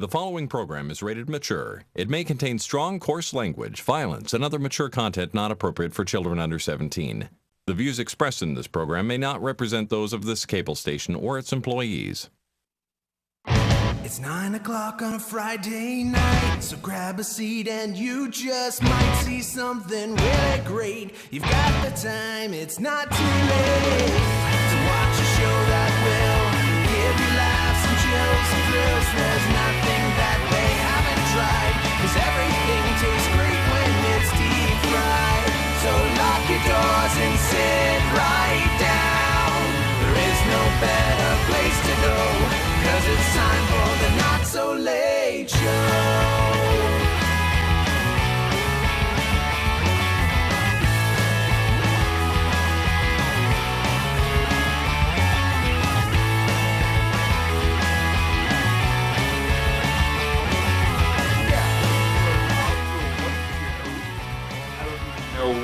The following program is rated mature. It may contain strong, coarse language, violence, and other mature content not appropriate for children under 17. The views expressed in this program may not represent those of this cable station or its employees. It's 9 o'clock on a Friday night, so grab a seat and you just might see something really great. You've got the time, it's not too late to watch a show that will give you laughs and chills and thrills. There's nothing that they haven't tried, 'cause everything tastes great when it's deep fried. So lock your doors and sit right down. There is no better place to go, 'cause it's time for the Not So Late Show.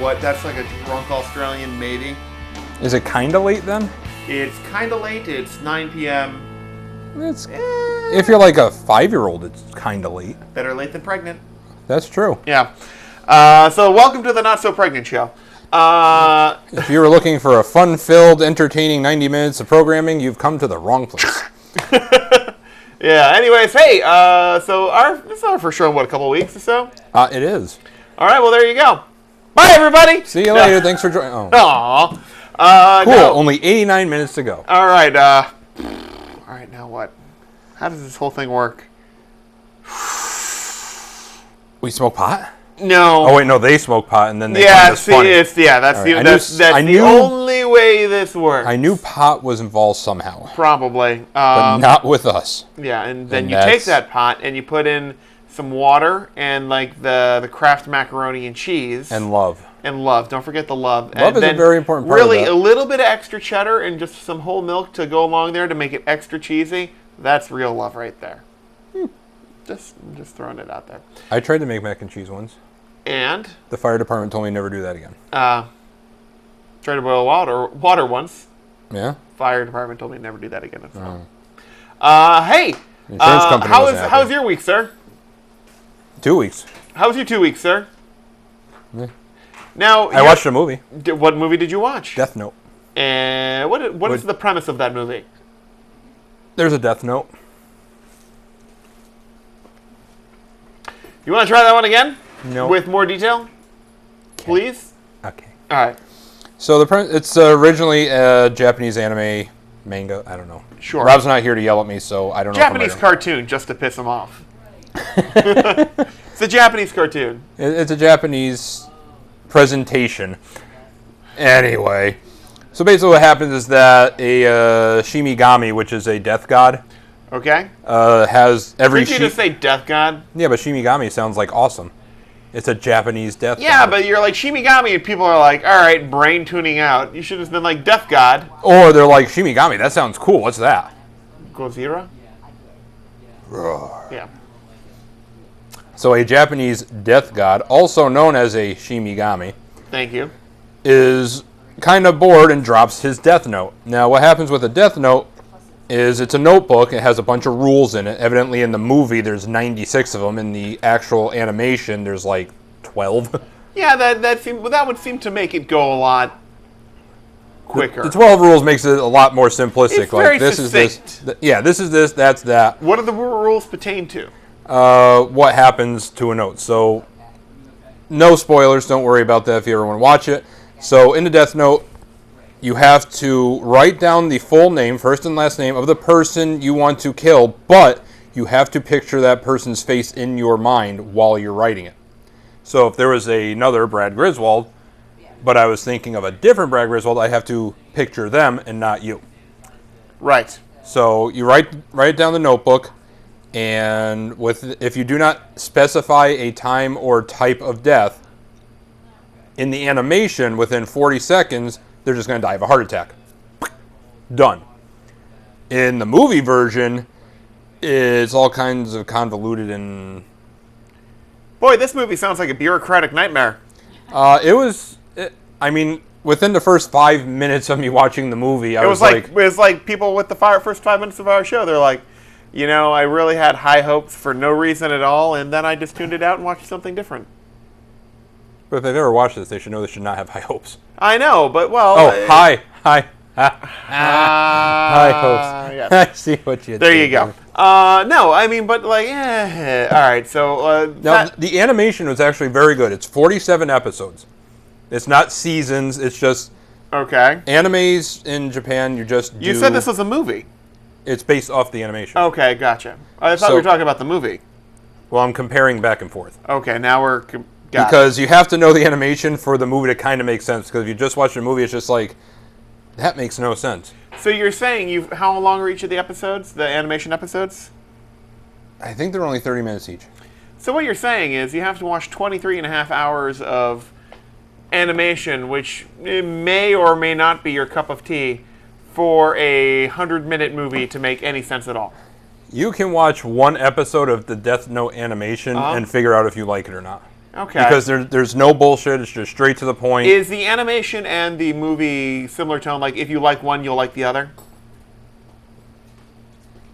What? That's like a drunk Australian, maybe. Is it kind of late then? It's kind of late. It's 9 p.m. If you're like a 5-year-old, it's kind of late. Better late than pregnant. That's true. Yeah. So welcome to the Not So Pregnant Show. If you were looking for a fun-filled, entertaining 90 minutes of programming, you've come to the wrong place. Yeah. Anyways, hey. So this is our first show in what, a couple of weeks or so? It is. All right. Well, there you go. Bye, everybody. See you later. Thanks for joining. Oh. Aw. Cool. No. Only 89 minutes to go. All right. All right. Now what? How does this whole thing work? We smoke pot? No. Oh wait, no. They smoke pot, and then they Yeah. find us See, funny. that's Right. that's the only way this works. I knew pot was involved somehow, Probably. but not with us. Yeah, and then And you take that's- that pot and you put in some water and like the Kraft macaroni and cheese And love. and love. Don't forget the love. Love and is a then very important part of Really, that. a little bit of extra cheddar and just some whole milk to go along there to make it extra cheesy. That's real love right there. Just throwing it out there. I tried to make mac and cheese once. And The fire department told me never do that again. tried to boil water once. Yeah? Fire department told me never do that again as well. Hey, The insurance company wasn't happy. how's your week, sir? 2 weeks. How was your 2 weeks, sir? Yeah. Now, I watched a movie. What movie did you watch? Death Note. And what is the premise of that movie? There's a Death Note. You want to try that one again? No. With more detail? Please? Okay. All right. So it's originally a Japanese anime manga. I don't know. Sure. Rob's not here to yell at me, so I don't know. Japanese cartoon, just to piss him off. It's a Japanese cartoon. It's a Japanese presentation. Anyway, so basically what happens is that a Shimigami, which is a death god, Okay? has every... Did you just say death god? Yeah, but Shimigami sounds like awesome. It's a Japanese death Yeah, god. but you're like Shimigami and people are like, all right, brain tuning out. You should have been like death god. Or they're like, Shimigami, that sounds cool. What's that? Gozira? Roar. Yeah. So a Japanese death god, also known as a Shimigami, Thank you. is kind of bored and drops his death note. Now, what happens with a death note is it's a notebook. It has a bunch of rules in it. Evidently, in the movie, there's 96 of them. In the actual animation, there's like 12. Yeah, that would seem to make it go a lot quicker. The 12 rules makes it a lot more simplistic. It's very this succinct. is this. Yeah, this is this. That's that. What do the rules pertain to? What happens to a note? So, no spoilers. Don't worry about that if you ever want to watch it. So, in the death note, you have to write down the full name, first and last name, of the person you want to kill, but you have to picture that person's face in your mind while you're writing it. So if there was another Brad Griswold, but I was thinking of a different Brad Griswold, I have to picture them and not you. Right. So you write it down in the notebook, and if you do not specify a time or type of death, in the animation, within 40 seconds, they're just going to die of a heart attack. Done. In the movie version, it's all kinds of convoluted and... Boy, this movie sounds like a bureaucratic nightmare. I mean, within the first 5 minutes of me watching the movie, I was like... It was like people with the first 5 minutes of our show, they're like, I really had high hopes for no reason at all, and then I just tuned it out and watched something different. But if they've ever watched this, they should know they should not have high hopes. I know, but well. Oh, high hopes. Yes. I see what you did. There you go. No, I mean, but like, all right. So now, the animation was actually very good. It's 47 episodes. It's not seasons. It's just okay. Animes in Japan. You said this was a movie. It's based off the animation. Okay, gotcha. I thought we were talking about the movie. Well, I'm comparing back and forth. Okay, now we're because you have to know the animation for the movie to kind of make sense. Because if you just watch the movie, it's just like that makes no sense. So you're saying how long are each of the episodes? The animation episodes? I think they're only 30 minutes each. So what you're saying is you have to watch 23 and a half hours of animation, which may or may not be your cup of tea, for a 100-minute movie to make any sense at all. You can watch one episode of the Death Note animation and figure out if you like it or not. Okay. Because there's no bullshit. It's just straight to the point. Is the animation and the movie similar tone? Like, if you like one, you'll like the other?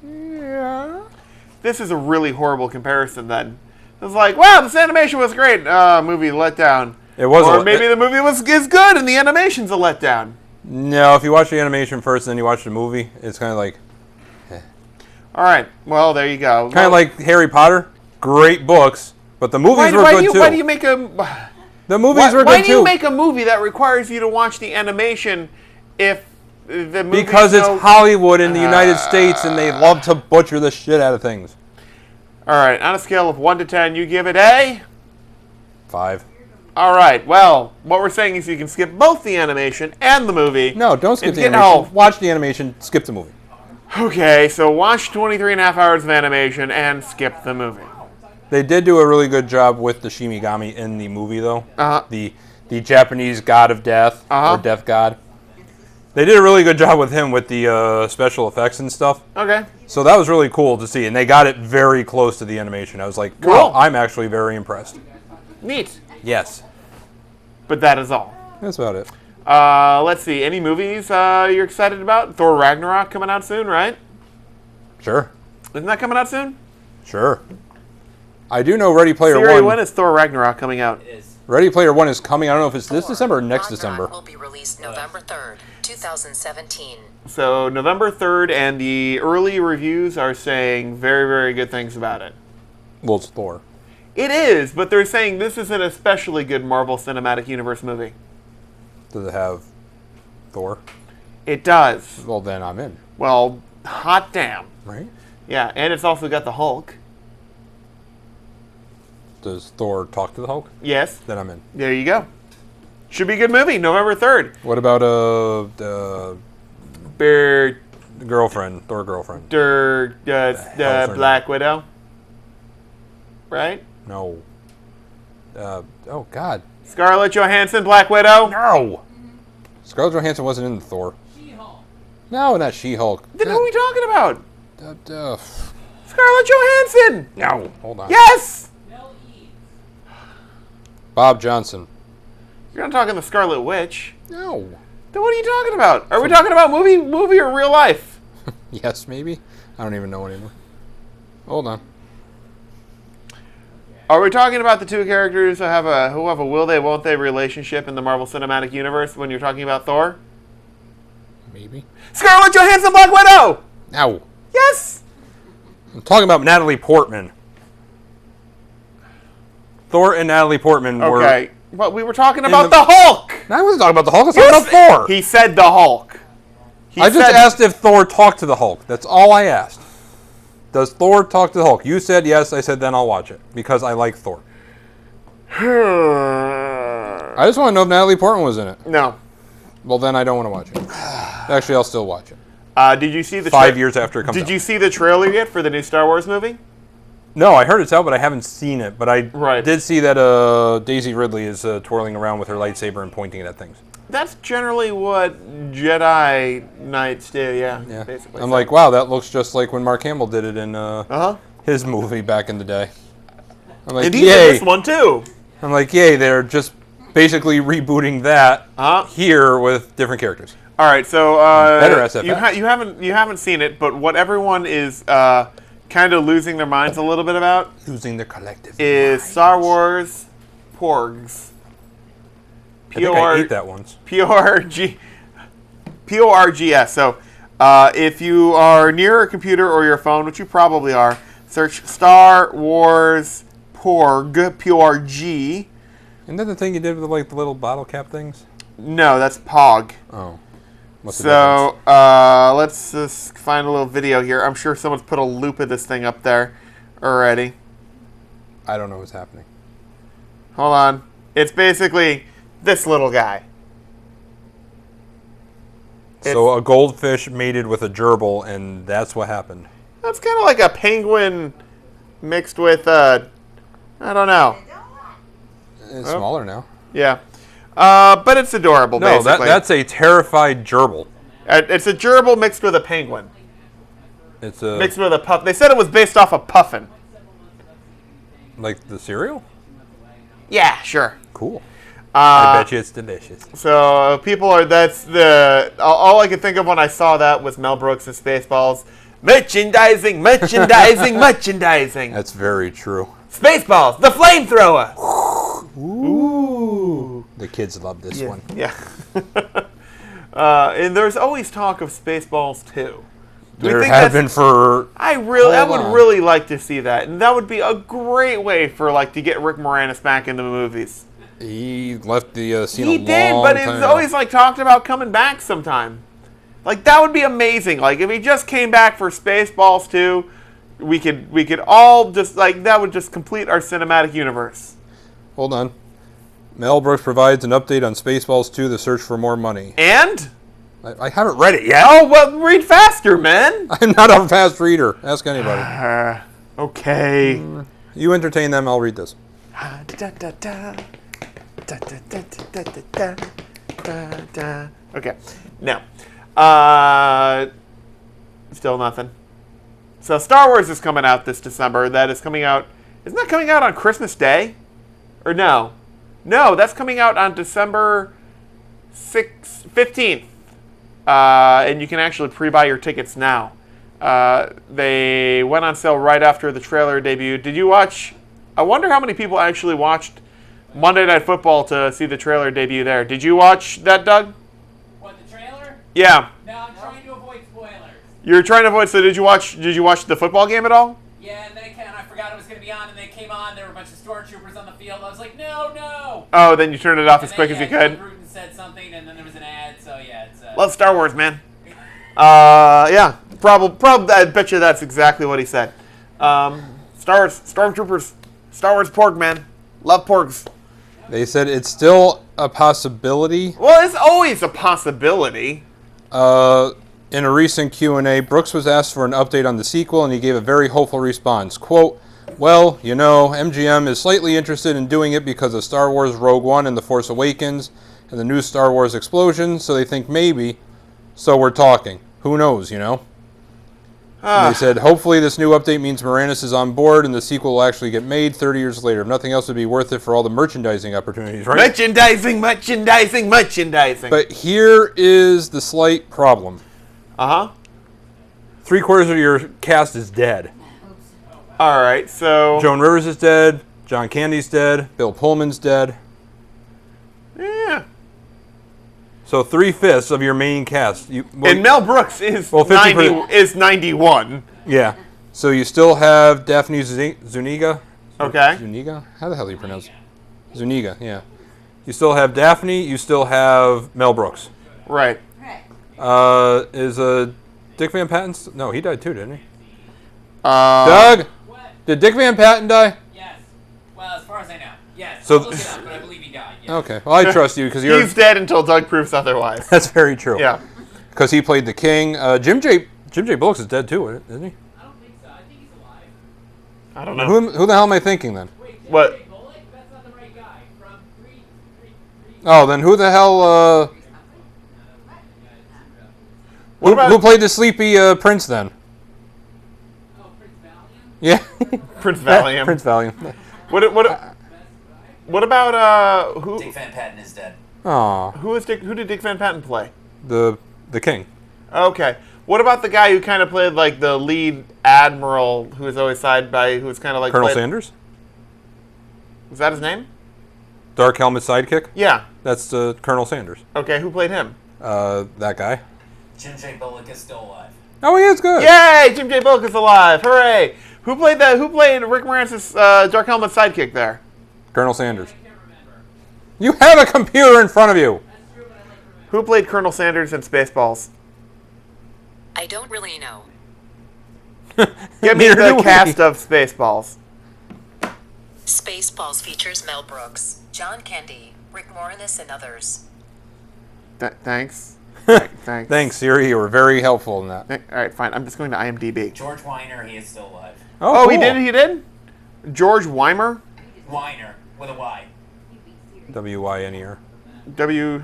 Yeah. This is a really horrible comparison, then. It's like, wow, this animation was great. Movie let down. It was. Or maybe the movie is good and the animation's a letdown. No, if you watch the animation first and then you watch the movie, it's kind of like... All right. Well, there you go. Kind of like Harry Potter. Great books, but the movies were good too. Why do you make a... The movies were good too. Why do you make a movie that requires you to watch the animation if the movie... Because it's Hollywood in the United States and they love to butcher the shit out of things. All right. On a scale of 1 to 10, you give it a... 5. All right. Well, what we're saying is you can skip both the animation and the movie. No, don't skip the animation. animation. Watch the animation, skip the movie. Okay, so watch 23 and a half hours of animation and skip the movie. They did do a really good job with the Shimigami in the movie, though. Uh-huh. The Japanese god of death, or death god. They did a really good job with him with the special effects and stuff. Okay. So that was really cool to see, and they got it very close to the animation. I was like, wow, I'm actually very impressed. Neat. Yes. But that is all. That's about it. Let's see. Any movies you're excited about? Thor Ragnarok coming out soon, right? Sure. Isn't that coming out soon? Sure. I do know Ready Player Siri, One. when is Thor Ragnarok coming out? It is. Ready Player One is coming. I don't know if it's this December or next December. Will be released November 3rd, 2017. So November 3rd, and the early reviews are saying very, very good things about it. Well, it's Thor. It is, but they're saying this is an especially good Marvel Cinematic Universe movie. Does it have Thor? It does. Well, then I'm in. Well, hot damn. Right? Yeah, and it's also got the Hulk. Does Thor talk to the Hulk? Yes. Then I'm in. There you go. Should be a good movie, November 3rd. What about the girlfriend, Thor girlfriend? The Black Widow. Right? No. Oh, God. Scarlett Johansson, Black Widow. No! Scarlett Johansson wasn't in the Thor. She-Hulk. No, not She-Hulk. Then who are we talking about? Scarlett Johansson. No, hold on. Yes. Mel Eads. Bob Johnson. You're not talking the Scarlet Witch. No. Then what are you talking about? Are we talking about movie or real life? Yes, maybe? I don't even know anymore. Hold on. Are we talking about the two characters who have a will they won't they relationship in the Marvel Cinematic Universe when you're talking about Thor? Maybe. Scarlett Johansson, Black Widow! No. Yes! I'm talking about Natalie Portman. Thor and Natalie Portman were... Okay, but we were talking about the Hulk! I wasn't talking about the Hulk, I was talking about Thor! He said the Hulk. I just asked if Thor talked to the Hulk. That's all I asked. Does Thor talk to the Hulk? You said yes. I said then I'll watch it because I like Thor. I just want to know if Natalie Portman was in it. No. Well, then I don't want to watch it. Actually, I'll still watch it. Did you see the 5 years after it comes out. Did you see the trailer yet for the new Star Wars movie? No, I heard it's out, but I haven't seen it. But I did see that Daisy Ridley is twirling around with her lightsaber and pointing it at things. That's generally what Jedi Knights do, yeah. Basically. I'm like, wow, that looks just like when Mark Hamill did it in Uh-huh. his movie back in the day. I'm like, And he yay. did this one too. I'm like, yay, they're just basically rebooting that here with different characters. All right, so better SFX. you haven't seen it, but what everyone is kind of losing their minds a little bit about Losing their collective is mind. Star Wars Porgs. I think I ate that once. P-O-R-G-S. So if you are near a computer or your phone, which you probably are, search Star Wars Porg, P-O-R-G. Isn't that the thing you did with like the little bottle cap things? No, that's Pog. Oh. What's the difference? So let's just find a little video here. I'm sure someone's put a loop of this thing up there already. I don't know what's happening. Hold on. It's basically this little guy. So a goldfish mated with a gerbil, and that's what happened. That's kind of like a penguin mixed with I don't know. It's smaller now. Yeah. But it's adorable, No, basically. that's a terrified gerbil. It's a gerbil mixed with a penguin. It's a Mixed with a puff. They said it was based off a puffin. like the cereal. Yeah, sure. Cool. I bet you it's delicious. So people are. That's the all I could think of when I saw that was Mel Brooks and Spaceballs. Merchandising, merchandising, merchandising. That's very true. Spaceballs, the flamethrower. Ooh. The kids love this one. Yeah. And there's always talk of Spaceballs 2. There have been for. I would really like to see that, and that would be a great way for to get Rick Moranis back into the movies. He left the scene He a long did, but time it's ago. always talked about coming back sometime. That would be amazing. If he just came back for Spaceballs 2, we could all just that would just complete our cinematic universe. Hold on. Mel Brooks provides an update on Spaceballs 2: The Search for More Money. And? I haven't read it yet. Oh, well, read faster, man. I'm not a fast reader. Ask anybody. Okay. You entertain them, I'll read this. Okay. Now, still nothing. So Star Wars is coming out this December. That is coming out. Isn't that coming out on Christmas Day? Or no? No, that's coming out on December 15th. And you can actually pre-buy your tickets now. They went on sale right after the trailer debuted. Did you watch? I wonder how many people actually watched Monday Night Football to see the trailer debut there. Did you watch that, Doug? What, the trailer? Yeah. No, I'm trying to avoid spoilers. You're trying to avoid. So did you watch the football game at all? Yeah, and then I forgot it was going to be on, and then it came on. There were a bunch of stormtroopers on the field. I was like, no. Oh, then you turned it off as And quick then, as you could. Bruton said something, and then there was an ad. So yeah, it's. Love Star Wars, man. Yeah, probably. I bet you that's exactly what he said. Stormtroopers, Star Wars porg, man. Love porgs. They said it's still a possibility. Well, it's always a possibility. In a recent Q&A, Brooks was asked for an update on the sequel, and he gave a very hopeful response. Quote, well, MGM is slightly interested in doing it because of Star Wars Rogue One and The Force Awakens and the new Star Wars Explosion, so they think maybe. So we're talking. Who knows, And they said, hopefully this new update means Moranis is on board and the sequel will actually get made 30 years later. If nothing else would be worth it for all the merchandising opportunities, right? Merchandising. But here is the slight problem. Uh-huh. 3/4 of your cast is dead. All right, so... Joan Rivers is dead. John Candy's dead. Bill Pullman's dead. Yeah. So 3/5 of your main cast. And Mel Brooks is 50%. is 91. Yeah. So you still have Daphne Zuniga. Okay. Zuniga? How the hell do you pronounce it? Zuniga, yeah. You still have Daphne. You still have Mel Brooks. Right. Is Dick Van Patten... No, he died too, didn't he? Doug? What? Did Dick Van Patten die? Yes. Well, as far as I know. Yes. So- I'll look it up, but I believe he died. Yes. Okay. Well, I trust you because you're... He's dead until Doug proves otherwise. That's very true. Yeah. Because he played the king. Jim J. Bullocks is dead too, isn't he? I don't think so. I think he's alive. I don't know. Who the hell am I thinking then? Wait, What? Jay Bullock? That's not the right guy. From three. Oh, then who the hell... What about who played the sleepy prince then? Oh, Prince Valiant? Yeah. Prince Valiant? Prince Valiant. What about who? Dick Van Patten is dead. Aw. Who did Dick Van Patten play? The king. Okay. What about the guy who kind of played the lead admiral who was always side by, who was kind of like Colonel Sanders? Was that his name? Dark Helmet sidekick? Yeah. That's Colonel Sanders. Okay, who played him? That guy. Jim J. Bullock is still alive. Oh, he is good. Yay! Jim J. Bullock is alive! Hooray! Who played that? Who played Rick Moranis' Dark Helmet sidekick there? Colonel Sanders. You have a computer in front of you. Who played Colonel Sanders in Spaceballs? I don't really know. Give me Neither do the we. cast of Spaceballs. Spaceballs features Mel Brooks, John Candy, Rick Moranis, and others. Thanks. Thanks. Thanks, Siri. You were very helpful in that. All right, fine. I'm just going to IMDb. George Weiner, he is still alive. Oh, he cool. did? He did? George Weimer? Weiner, with a Y. W-Y-N-E-R. W.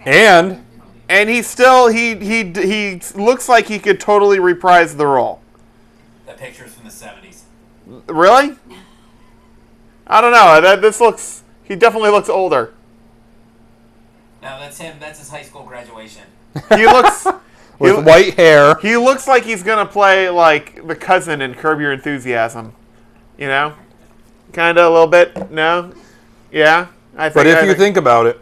And And he's still he looks like he could totally reprise the role. That picture's from the 70s. Really? I don't know. He definitely looks older. No, that's him. That's his high school graduation. He looks with white hair. He looks like he's gonna play like the cousin in Curb Your Enthusiasm. You know, kind of a little bit. No, yeah. But if you think about it,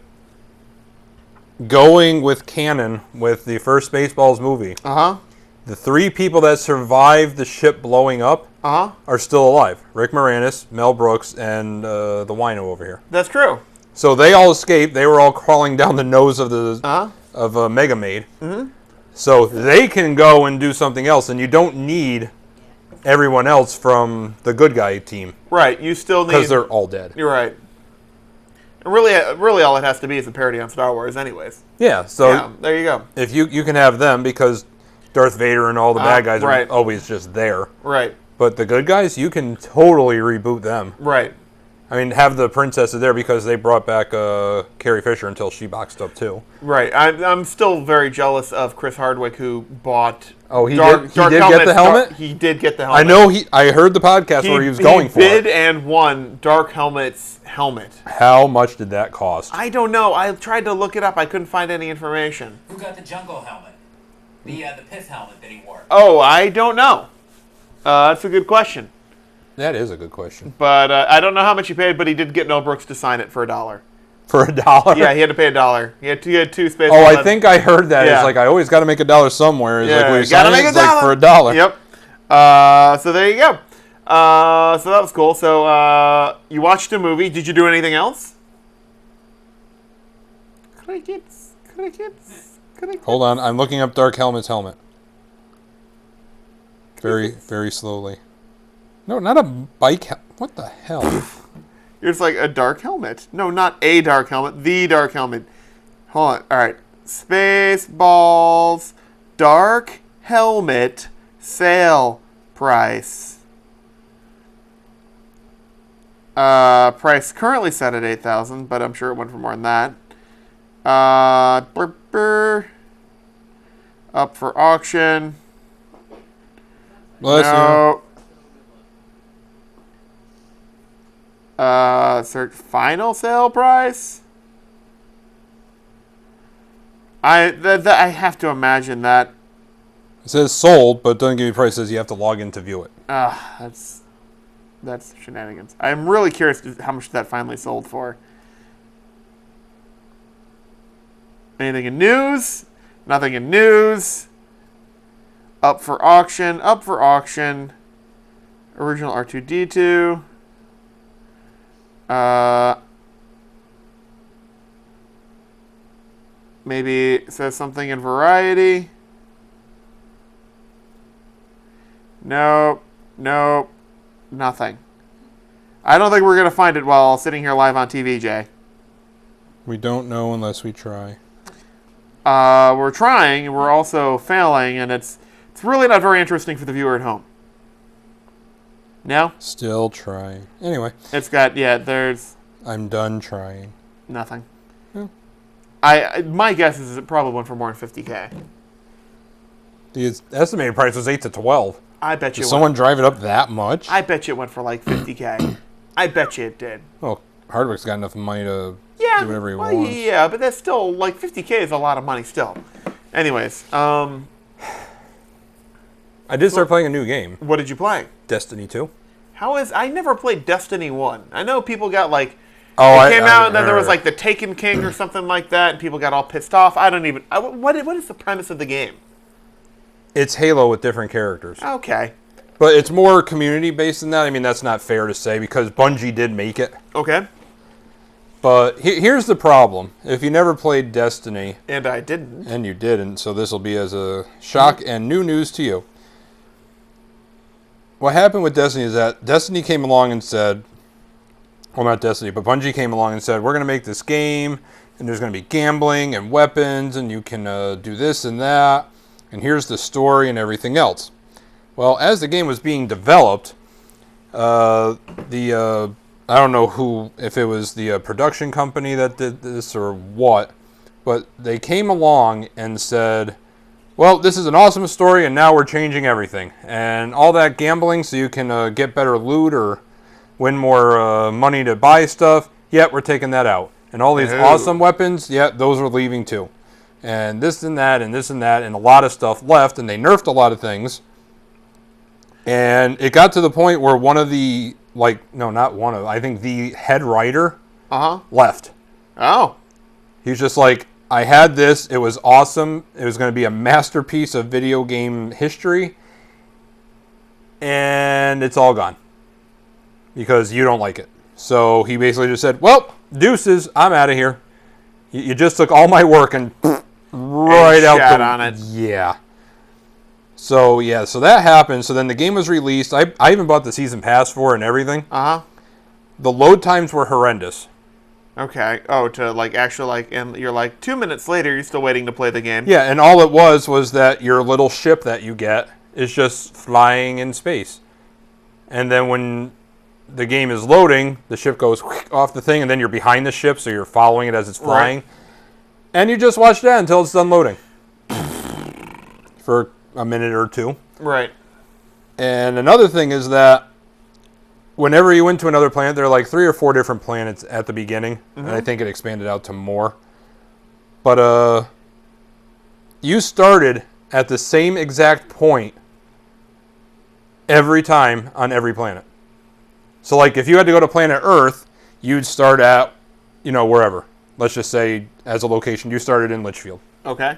going with canon with the first Spaceballs movie, the three people that survived the ship blowing up are still alive. Rick Moranis, Mel Brooks, and the wino over here. That's true. So they all escaped. They were all crawling down the nose of the of Mega Maid. Mm-hmm. So they can go and do something else, and you don't need everyone else from the good guy team. Right. You still need, because they're all dead. You're right. And really, all it has to be is a parody on Star Wars, anyways. Yeah. So yeah, there you go. If you can have them, because Darth Vader and all the bad guys right. are always just there. Right. But the good guys, you can totally reboot them. Right. I mean, have the princesses there because they brought back Carrie Fisher until she boxed up too. Right. I'm still very jealous of Chris Hardwick, who bought. Oh, he did get the helmet? He did get the helmet. I know I heard the podcast where he was going for it. He bid and won Dark Helmet's helmet. How much did that cost? I don't know. I tried to look it up. I couldn't find any information. Who got the jungle helmet? The pith helmet that he wore. Oh, I don't know. That's a good question. That is a good question. But I don't know how much he paid, but he did get Mel Brooks to sign it for $1. For $1? Yeah, he had to pay $1. He had two space. Oh, I think I heard that. Yeah. It's like I always got to make $1 somewhere. It's like, you gotta make $1 like for $1. Yep. So there you go. So that was cool. So you watched a movie. Did you do anything else? Crickets. Hold on, I'm looking up Dark Helmet's helmet. Very, very slowly. No, not a bike. What the hell? It's like a dark helmet. No, not a dark helmet. The dark helmet. Hold on. All right. Spaceballs. Dark helmet. Sale price. Price currently set at $8,000, but I'm sure it went for more than that. Up for auction. No. Search final sale price. I have to imagine that. It says sold, but doesn't give you price. It says you have to log in to view it. That's shenanigans. I'm really curious how much that finally sold for. Anything in news? Nothing in news. Up for auction. Original R2-D2. Maybe it says something in Variety. Nope. Nothing. I don't think we're going to find it while sitting here live on TV, Jay. We don't know unless we try. We're trying, we're also failing, and it's really not very interesting for the viewer at home. No? Still trying. Anyway. It's got, there's... I'm done trying. Nothing. Yeah. My guess is it probably went for more than $50,000. The estimated price was $8 to $12. I bet you Did someone drive it up that much? I bet you it went for like $50,000. I bet you it did. Well, Hardwick's got enough money to do whatever he wants. Yeah, but that's still, like, $50,000 is a lot of money still. Anyways, I did start playing a new game, What did you play? Destiny 2. I never played Destiny 1. I know people got like, Oh, it came out and then there was like the Taken King or something like that, and people got all pissed off. I don't even, what is the premise of the game? It's Halo with different characters. Okay. But it's more community-based than that. I mean, that's not fair to say because Bungie did make it. Okay. But here's the problem. If you never played Destiny... And I didn't. And you didn't, so this will be as a shock and new news to you. What happened with Destiny is that Destiny came along and said... Well, not Destiny, but Bungie came along and said, we're going to make this game, and there's going to be gambling and weapons, and you can do this and that, and here's the story and everything else. Well, as the game was being developed, I don't know if it was the production company that did this or what, but they came along and said, well, this is an awesome story, and now we're changing everything. And all that gambling so you can get better loot or win more money to buy stuff, yeah, we're taking that out. And all these awesome weapons, yeah, those are leaving too. And this and that and this and that, and a lot of stuff left, and they nerfed a lot of things. And it got to the point where I think the head writer left. Oh. He was just like, I had this, it was awesome, it was going to be a masterpiece of video game history, and it's all gone. Because you don't like it. So he basically just said, well, deuces, I'm out of here. You just took all my work and right out shat on it. Yeah. So that happened. So then the game was released. I even bought the season pass for it and everything. Uh-huh. The load times were horrendous. Okay. Oh, and you're like 2 minutes later, you're still waiting to play the game. Yeah, and all it was that your little ship that you get is just flying in space. And then when the game is loading, the ship goes off the thing, and then you're behind the ship, so you're following it as it's flying. Right. And you just watch that until it's done loading. For a minute or two. Right. And another thing is that whenever you went to another planet, there are like 3 or 4 different planets at the beginning. Mm-hmm. And I think it expanded out to more. But you started at the same exact point every time on every planet. So like if you had to go to planet Earth, you'd start at, wherever. Let's just say as a location, you started in Litchfield. Okay.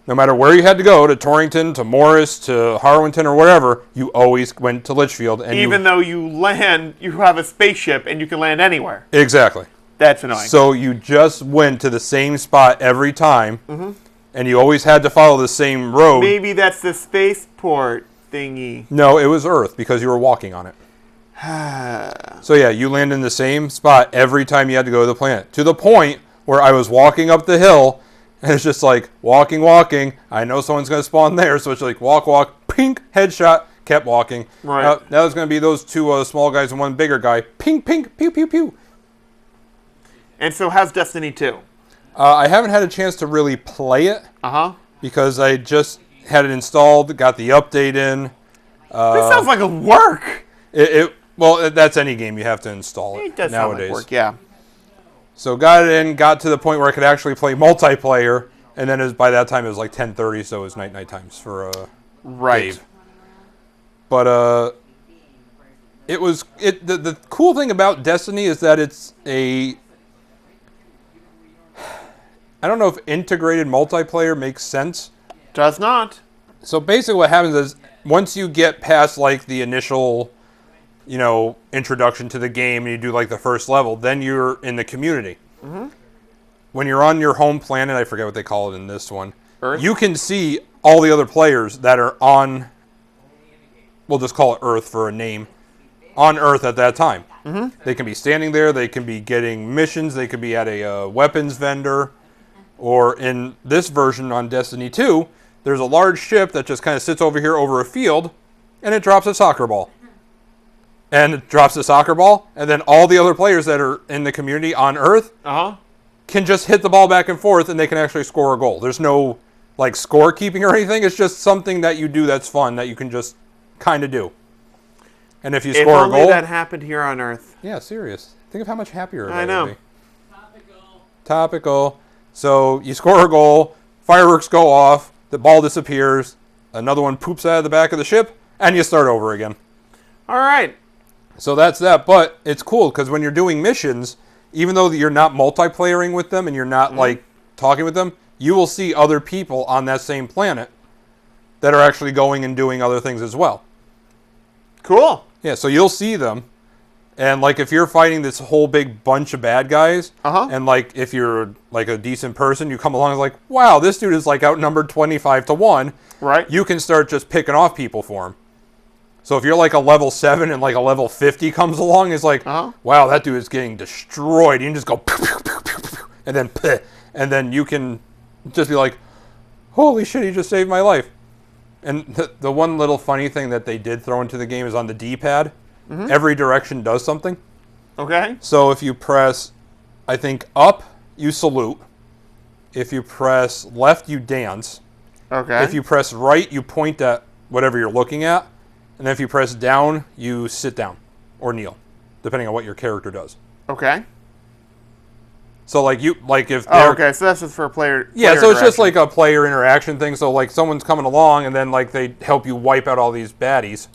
No matter where you had to go, to Torrington, to Morris, to Harwinton, or whatever, you always went to Litchfield. And even though you have a spaceship and you can land anywhere. Exactly. That's annoying. So you just went to the same spot every time, and you always had to follow the same road. Maybe that's the spaceport thingy. No, it was Earth, because you were walking on it. So yeah, you land in the same spot every time you had to go to the planet. To the point where I was walking up the hill, and it's just like, walking. I know someone's going to spawn there, so it's like, walk, pink, headshot, kept walking. Right. Now it's going to be those 2 small guys and 1 bigger guy. Pink, pew, pew, pew. And so how's Destiny 2? I haven't had a chance to really play it. Because I just had it installed, got the update in. This sounds like a work. Well, that's any game. You have to install it does nowadays. Sound like work, yeah. So got it in, got to the point where I could actually play multiplayer, and then by that time it was like 10:30, so it was night times for Dave. But the cool thing about Destiny is that it's I don't know if integrated multiplayer makes sense. Does not. So basically what happens is once you get past like the initial introduction to the game and you do like the first level, then you're in the community. When you're on your home planet, I forget what they call it in this one, Earth? You can see all the other players that are on, we'll just call it Earth for a name, on Earth at that time. They can be standing there, they can be getting missions, they could be at a weapons vendor, or in this version on Destiny 2, there's a large ship that just kind of sits over here over a field, and it drops a soccer ball. And it drops the soccer ball, and then all the other players that are in the community on Earth can just hit the ball back and forth, and they can actually score a goal. There's no like scorekeeping or anything. It's just something that you do that's fun that you can just kind of do. And if you score a goal, that happened here on Earth. Yeah, serious. Think of how much happier I know. Would be. Topical. So you score a goal, fireworks go off, the ball disappears. another one poops out of the back of the ship, and you start over again. All right. So that's that. But it's cool because when you're doing missions, even though you're not multiplayering with them and you're not like talking with them, you will see other people on that same planet that are actually going and doing other things as well. Cool. Yeah, so you'll see them. And like if you're fighting this whole big bunch of bad guys, and like if you're like a decent person, you come along and like, wow, this dude is like outnumbered 25-1. Right. You can start just picking off people for him. So if you're like a level 7 and like a level 50 comes along, it's like, wow, that dude is getting destroyed. You can just go, and then you can just be like, holy shit, he just saved my life. And the one little funny thing that they did throw into the game is on the D-pad. Every direction does something. Okay. So if you press, I think, up, you salute. If you press left, you dance. Okay. If you press right, you point at whatever you're looking at. And then if you press down, you sit down or kneel, depending on what your character does. Okay. So like if Oh, okay. So that's just for a player. Yeah, so it's just like a player interaction thing. So like someone's coming along and then like they help you wipe out all these baddies.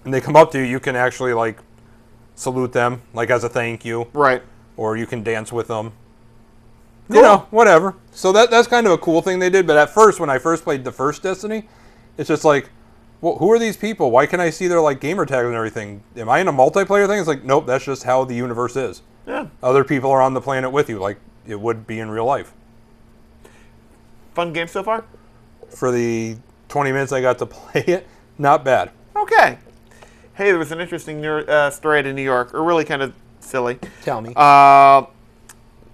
And they come up to you, you can actually like salute them like as a thank you. Right. Or you can dance with them. Cool. You know, whatever. So that's kind of a cool thing they did. But at first, when I first played the first Destiny, it's just like, well, who are these people? Why can I see their like gamer tags and everything? Am I in a multiplayer thing? It's like, nope, that's just how the universe is. Yeah. Other people are on the planet with you, like it would be in real life. Fun game so far? For the 20 minutes I got to play it, not bad. Okay. Hey, there was an interesting story out in New York, or really kind of silly. Tell me.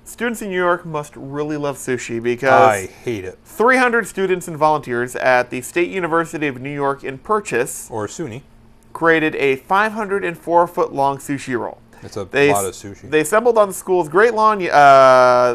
Students in New York must really love sushi because I hate it. 300 students and volunteers at the State University of New York in Purchase Or SUNY. created a 504-foot-long sushi roll. It's a lot of sushi. They assembled on the school's Great Lawn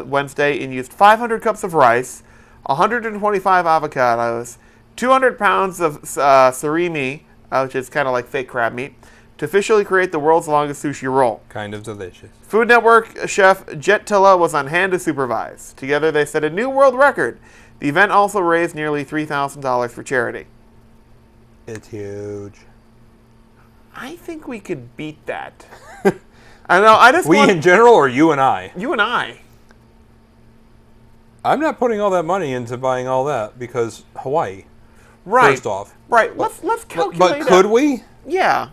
Wednesday and used 500 cups of rice, 125 avocados, 200 pounds of surimi, which is kind of like fake crab meat, to officially create the world's longest sushi roll. Kind of delicious. Food Network chef Jet Tilla was on hand to supervise. Together, they set a new world record. The event also raised nearly $3,000 for charity. It's huge. I think we could beat that. I know. I just We in general, or you and I? You and I. I'm not putting all that money into buying all that because Hawaii. Right. First off. Right. Let's calculate. But could we? Yeah.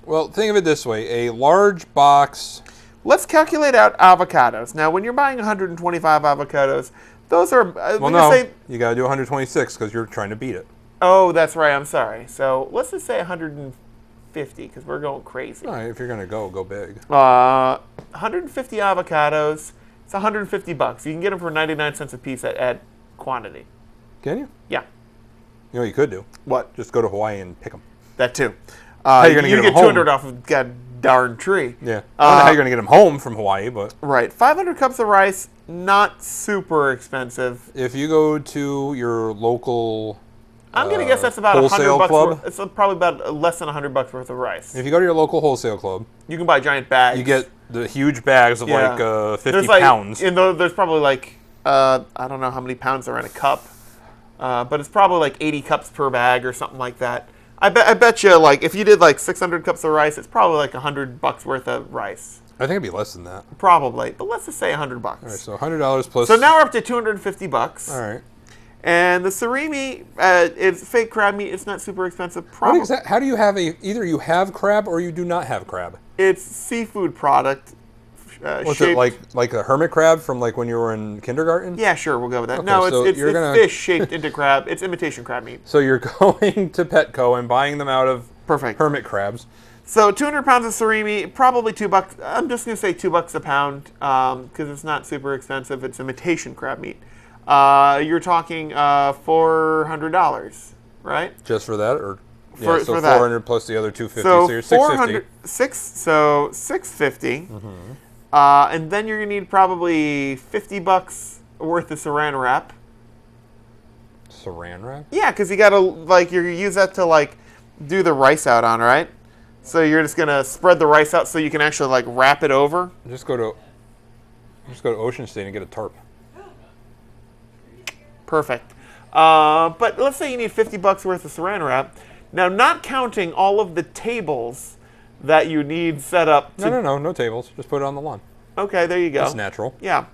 Well, think of it this way: a large box. Let's calculate out avocados. Now, when you're buying 125 avocados, those are. Well, no, you got to do 126 because you're trying to beat it. Oh, that's right. I'm sorry. So let's just say 150 because we're going crazy. All right, if you're gonna go big. 150 avocados. It's $150. You can get them for 99 cents a piece at quantity. Can you? Yeah. You know what you could do? What? Just go to Hawaii and pick them. That too. How you gonna get 'em get home? 200 off of god darn tree. Yeah. I don't know how you're gonna get them home from Hawaii, but Right. 500 cups of rice, not super expensive. if you go to your local, I'm gonna guess that's about wholesale $100 club? worth. It's probably about less than $100 worth of rice. if you go to your local wholesale club, You can buy giant bags. you get the huge bags of Yeah. like 50 There's like, pounds. There's probably like I don't know how many pounds are in a cup, but it's probably like 80 cups per bag or something like that. I bet you like if you did like 600 cups of rice, it's probably like $100 worth of rice. I think it'd be less than that. Probably, but let's just say $100. All right, so $100 plus. So now we're up to $250. All right. And the surimi, it's fake crab meat. It's not super expensive. What how do you have either you have crab or you do not have crab? It's seafood product. What's shaped, it like a hermit crab from like when you were in kindergarten? Yeah, sure, we'll go with that. Okay, No, so it's you're gonna- fish shaped into crab. It's imitation crab meat. So you're going to Petco and buying them out of Perfect. hermit crabs. So 200 pounds of surimi, probably $2. I'm just gonna say $2 a pound because it's not super expensive. It's imitation crab meat. You're talking $400, right? Just for that, or For- so for that. 400 plus the other 250, So so you're 650. 650. And then you're gonna need probably $50 worth of saran wrap. Saran wrap? Yeah, because you gotta like you use that to like do the rice out on, right? So you're just gonna spread the rice out so you can actually like wrap it over. Just go to Ocean State and get a tarp. Perfect. But let's say you need $50 worth of saran wrap. Now, not counting all of the tables that you need set up. No tables. Just put it on the lawn. Okay, there you go. It's natural. Yeah.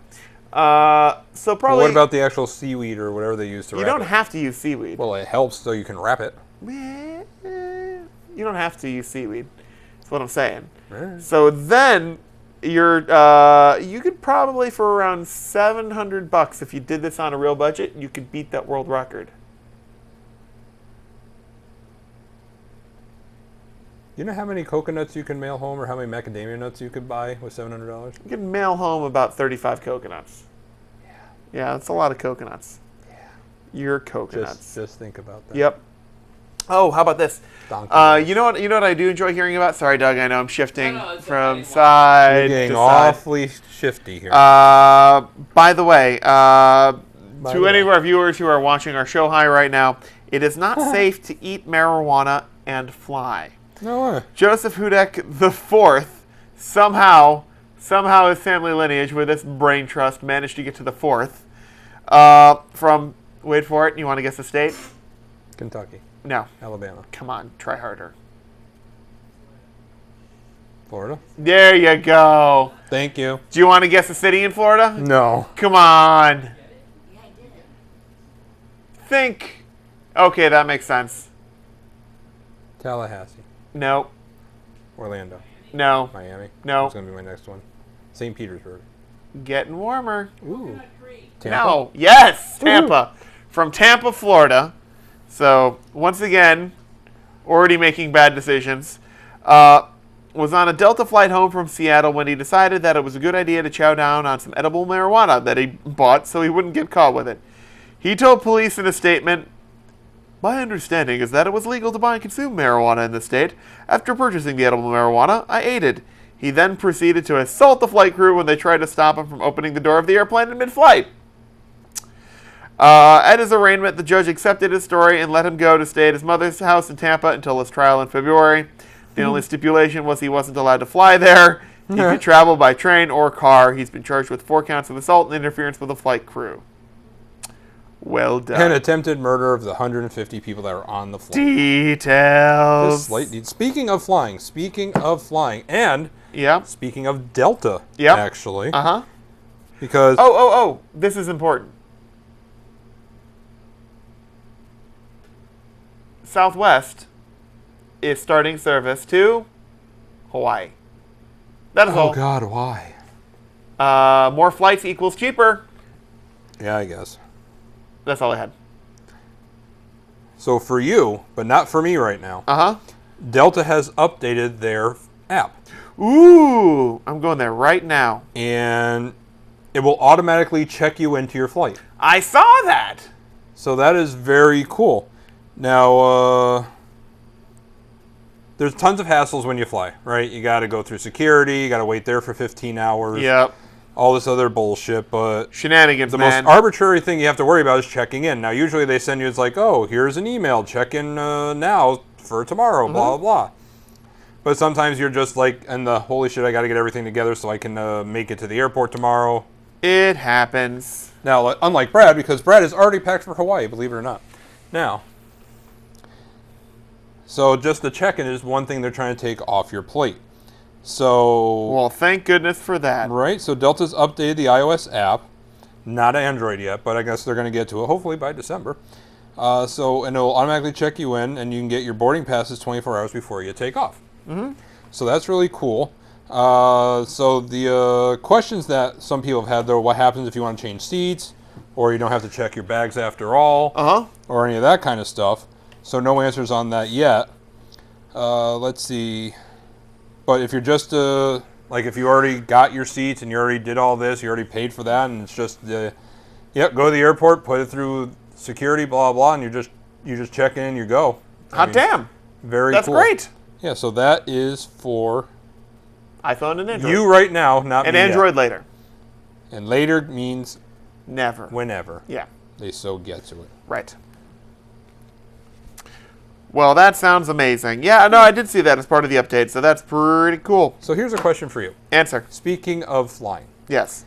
So probably. Well, what about the actual seaweed or whatever they use to wrap it? You don't have to use seaweed. Well, it helps so you can wrap it. You don't have to use seaweed. That's what I'm saying. Right. So then you could probably, for around $700, if you did this on a real budget, you could beat that world record. You know how many coconuts you can mail home or how many macadamia nuts you could buy with $700? You can mail home about 35 coconuts. Yeah, that's a lot of coconuts. Yeah. Your coconuts. Just think about that. Yep. Oh, how about this? You know what I do enjoy hearing about? Sorry, Doug, I know I'm shifting from side You're getting to side. awfully shifty here. By the way, to any of our viewers who are watching our show high right now, it is not safe to eat marijuana and fly. No way. Joseph Hudek IV, somehow his family lineage with this brain trust managed to get to the fourth. From, wait for it, you want to guess the state? Kentucky. No. Alabama. Come on, try harder. Florida. There you go. Thank you. Do you want to guess the city in Florida? No. Come on. Think. Okay, that makes sense. Tallahassee. No. Orlando. No. Miami. No. That's going to be my next one. St. Petersburg. Getting warmer. Ooh. Tampa? No. Yes, Tampa. From Tampa, Florida. So, once again, already making bad decisions. Was on a Delta flight home from Seattle when he decided that it was a good idea to chow down on some edible marijuana that he bought so he wouldn't get caught with it. He told police in a statement, "My understanding is that it was legal to buy and consume marijuana in the state. After purchasing the edible marijuana, I ate it." He then proceeded to assault the flight crew when they tried to stop him from opening the door of the airplane in mid-flight. At his arraignment, the judge accepted his story and let him go to stay at his mother's house in Tampa until his trial in February. The only stipulation was he wasn't allowed to fly there. He could travel by train or car. He's been charged with 4 counts of assault and interference with the flight crew. Well done. And attempted murder of the 150 people that were on the flight. Details. Just slight Speaking of flying, and Yeah. speaking of Delta, Yep. actually. Uh-huh. Because... Oh, this is important. Southwest is starting service to Hawaii. That is all. Oh, God, why? More flights equals cheaper. Yeah, I guess. That's all I had. So for you, but not for me right now, Uh-huh. Delta has updated their app. Ooh, I'm going there right now. And it will automatically check you into your flight. I saw that. So that is very cool. Now, there's tons of hassles when you fly, right? You got to go through security. You got to wait there for 15 hours. Yep. All this other bullshit, but Shenanigans, the man. most arbitrary thing you have to worry about is checking in. Now, usually they send you, it's like, oh, here's an email. Check in now for tomorrow, blah, blah, blah. But sometimes you're just like, and the holy shit, I got to get everything together so I can make it to the airport tomorrow. It happens. Now, unlike Brad, because Brad is already packed for Hawaii, believe it or not. Now, so just the check-in is one thing they're trying to take off your plate. So, Well, thank goodness for that. right, so Delta's updated the iOS app. Not Android yet, but I guess they're going to get to it hopefully by December. And it'll automatically check you in, and you can get your boarding passes 24 hours before you take off. Mm-hmm. So that's really cool. So the questions that some people have had, though, what happens if you want to change seats, or you don't have to check your bags after all, or any of that kind of stuff. So no answers on that yet. Let's see. But if you're just, like if you already got your seats and you already did all this, you already paid for that, and it's just, go to the airport, put it through security, blah, blah, and you just check in and you go. Hot damn. Very That's cool. great. Yeah, so that is for iPhone and Android. you right now, not and me Android yet. later. And later means Never. whenever Yeah. they so get to it. Right. Well, that sounds amazing. Yeah, no, I did see that as part of the update, so that's pretty cool. So here's a question for you. Answer. Speaking of flying, Yes.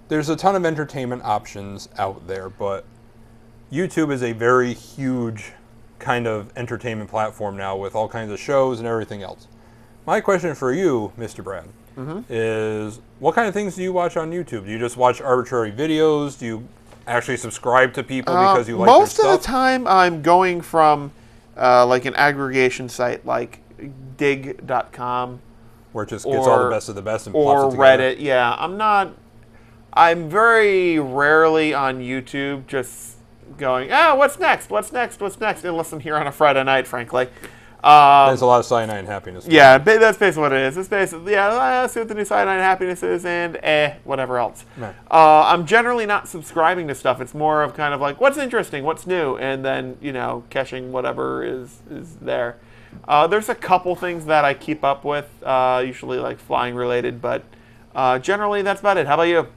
there's a ton of entertainment options out there, but YouTube is a very huge kind of entertainment platform now with all kinds of shows and everything else. My question for you, Mr. Brad, is what kind of things do you watch on YouTube? Do you just watch arbitrary videos? Do you actually subscribe to people because you like their stuff? Most of the time, I'm going from like an aggregation site like dig.com. Where it just gets all the best of the best and or plops it together. Reddit. Yeah, I'm very rarely on YouTube just going, what's next, unless I'm here on a Friday night, frankly. There's a lot of cyanide and happiness. Yeah, that's basically what it is. It's basically, let's see what the new cyanide and happiness is, and whatever else. Right. I'm generally not subscribing to stuff. It's more of kind of like, what's interesting, what's new, and then, catching whatever is there. There's a couple things that I keep up with, usually like flying related, but generally that's about it. How about you?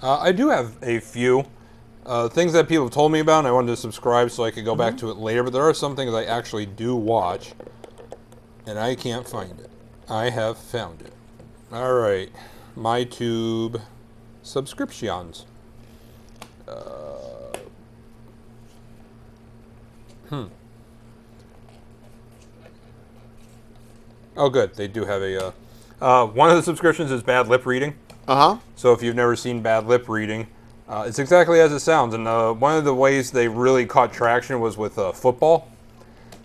I do have a few things that people have told me about, and I wanted to subscribe so I could go back to it later, but there are some things I actually do watch, and I can't find it. I have found it. All right. MyTube subscriptions. Oh, good. They do have a... one of the subscriptions is bad lip reading. So if you've never seen bad lip reading, it's exactly as it sounds. And one of the ways they really caught traction was with football.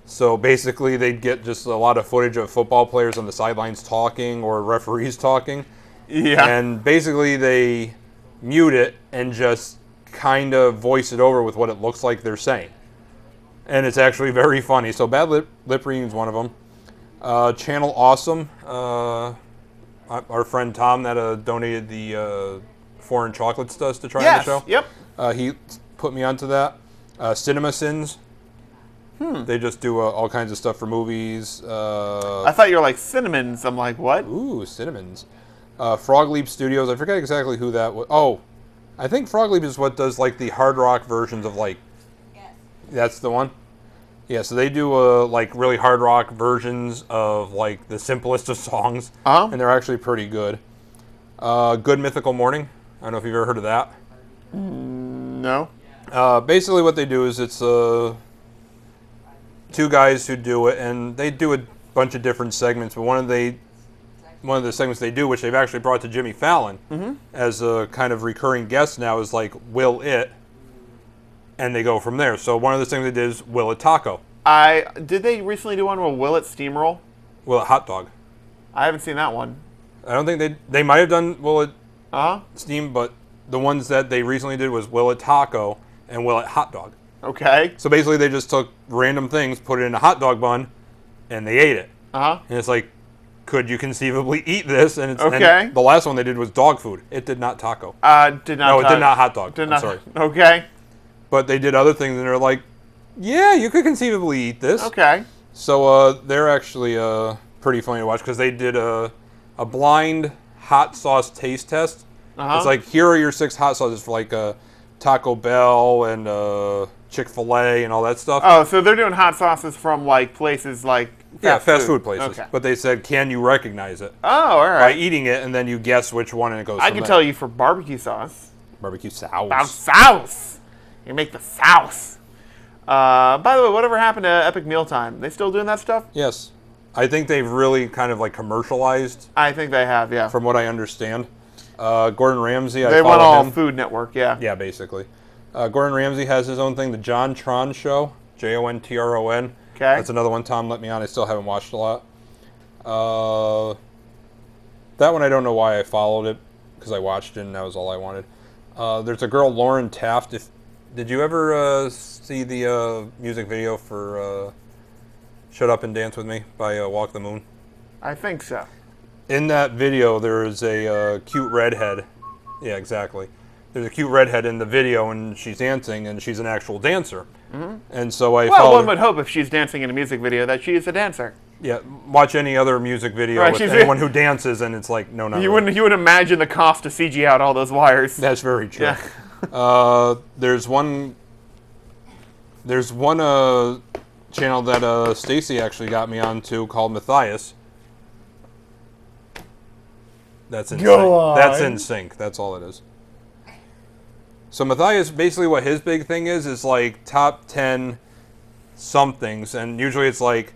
So basically they'd get just a lot of footage of football players on the sidelines talking or referees talking. Yeah. And basically they mute it and just kind of voice it over with what it looks like they're saying. And it's actually very funny. So bad lip reading is one of them. Channel Awesome. Our friend Tom that donated the foreign chocolates to us to try on the show. Yep. He put me onto that. Cinema Sins. They just do all kinds of stuff for movies. I thought you were like Cinnamons. I'm like, what? Ooh, Cinnamons. Frog Leap Studios. I forget exactly who that was. Oh, I think Frog Leap is what does like the hard rock versions of like. Yes. That's the one. Yeah, so they do like really hard rock versions of like the simplest of songs, and they're actually pretty good. Good Mythical Morning. I don't know if you've ever heard of that. No. Basically, what they do is it's two guys who do it, and they do a bunch of different segments. But one of the segments they do, which they've actually brought to Jimmy Fallon as a kind of recurring guest now, is like Will It. And they go from there. So one of the things they did is Will It Taco. Did they recently do one with Will It Steamroll? Will It Hot Dog. I haven't seen that one. I don't think they might have done Will It Uh-huh. Steam, but the ones that they recently did was Will It Taco and Will It Hot Dog. Okay. So basically they just took random things, put it in a hot dog bun, and they ate it. Uh-huh. And it's like, could you conceivably eat this? And it's Okay. And the last one they did was dog food. It did not taco. Did not. No, it did not hot dog. Did I'm not. sorry. Okay. But they did other things, and they're like, yeah, you could conceivably eat this. Okay. So they're actually pretty funny to watch because they did a blind hot sauce taste test. It's like, here are your 6 hot sauces for like Taco Bell and Chick-fil-A and all that stuff. Oh, so they're doing hot sauces from like places like fast food places. Okay. But they said, can you recognize it? Oh, all By right. eating it, and then you guess which one, and it goes I from can there. tell you for barbecue sauce. Barbecue sauce. About sauce. You make the sauce. By the way, whatever happened to Epic Mealtime? They still doing that stuff? Yes. I think they've really kind of like commercialized, I think they have, yeah. from what I understand. Gordon Ramsay, I They follow went all him. Food Network, yeah. Yeah, basically. Gordon Ramsay has his own thing, the John Tron Show, Jontron. Okay. That's another one Tom let me on. I still haven't watched a lot. That one I don't know why I followed it, because I watched it and that was all I wanted. There's a girl, Lauren Taft. Did you ever see the music video for Shut Up and Dance With Me by Walk the Moon? I think so. In that video, there is a cute redhead. Yeah, exactly. There's a cute redhead in the video, and she's dancing, and she's an actual dancer. And so I Well, followed. one would hope if she's dancing in a music video that she is a dancer. Yeah, watch any other music video Right, with she's- anyone who dances, and it's like, no, not You really. wouldn't imagine the cost to CG out all those wires. That's very true. Yeah. There's one channel that Stacy actually got me onto called Matthias. That's in Go sync. on. That's in sync. That's all it is. So Matthias, basically what his big thing is like top 10 somethings, and usually it's like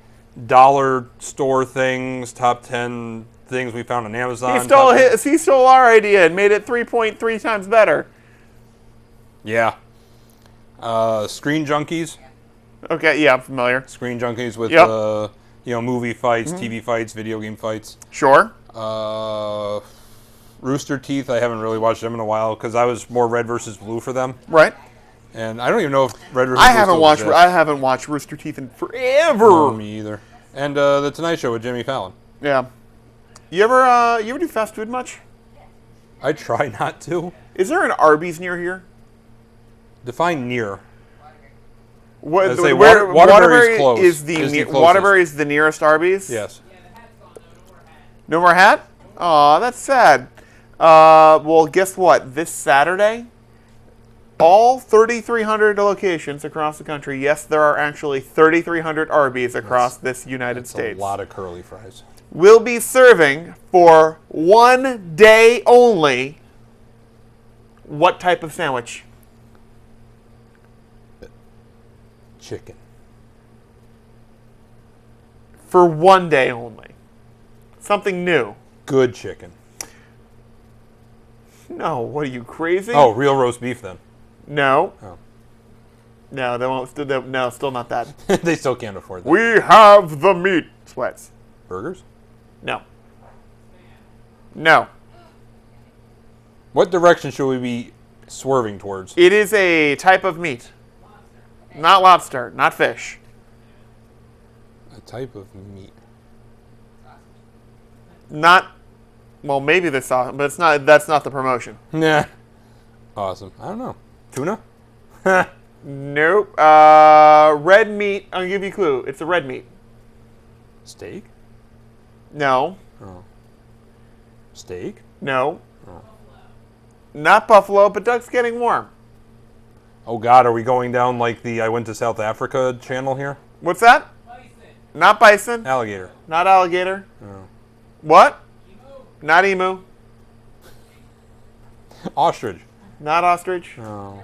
dollar store things, top 10 things we found on Amazon. He stole our idea and made it 3.3 times better. Yeah. Screen Junkies. Okay, yeah, I'm familiar. Screen Junkies with, Yep. movie fights, TV fights, video game fights. Sure. Rooster Teeth, I haven't really watched them in a while because I was more Red versus Blue for them. Right. And I don't even know if Red versus I Blue haven't still watched. exists. I haven't watched Rooster Teeth in forever. No, me either. And the Tonight Show with Jimmy Fallon. Yeah. You ever do fast food much? I try not to. Is there an Arby's near here? Define near. What, I'd say where Waterbury's close. is the closest. Waterbury is the nearest Arby's? Yes. No more hat? Aw, that's sad. Well, guess what? This Saturday, all 3,300 locations across the country, yes, there are actually 3,300 Arby's across this United States, A lot of curly fries. will be serving for one day only what type of sandwich? Chicken. For one day only. Something new. Good chicken. No, what are you, crazy? Oh, real roast beef then. No. Oh. No, they won't. No, still not that. They still can't afford that. We have the meat sweats. Burgers? No. No. What direction should we be swerving towards? It is a type of meat. Not lobster, not fish. A type of meat. Not, well, maybe the sauce, but it's not. That's not the promotion. Nah. Awesome. I don't know. Tuna? Nope. Red meat. I'll give you a clue. It's a red meat. Steak? No. Oh. Steak? No. Oh. Not buffalo, but Doug's getting warm. Oh God, are we going down like the I went to South Africa channel here? What's that? Bison. Not bison. Alligator. Not alligator. Oh. What? Not emu. Ostrich. Not ostrich. Oh.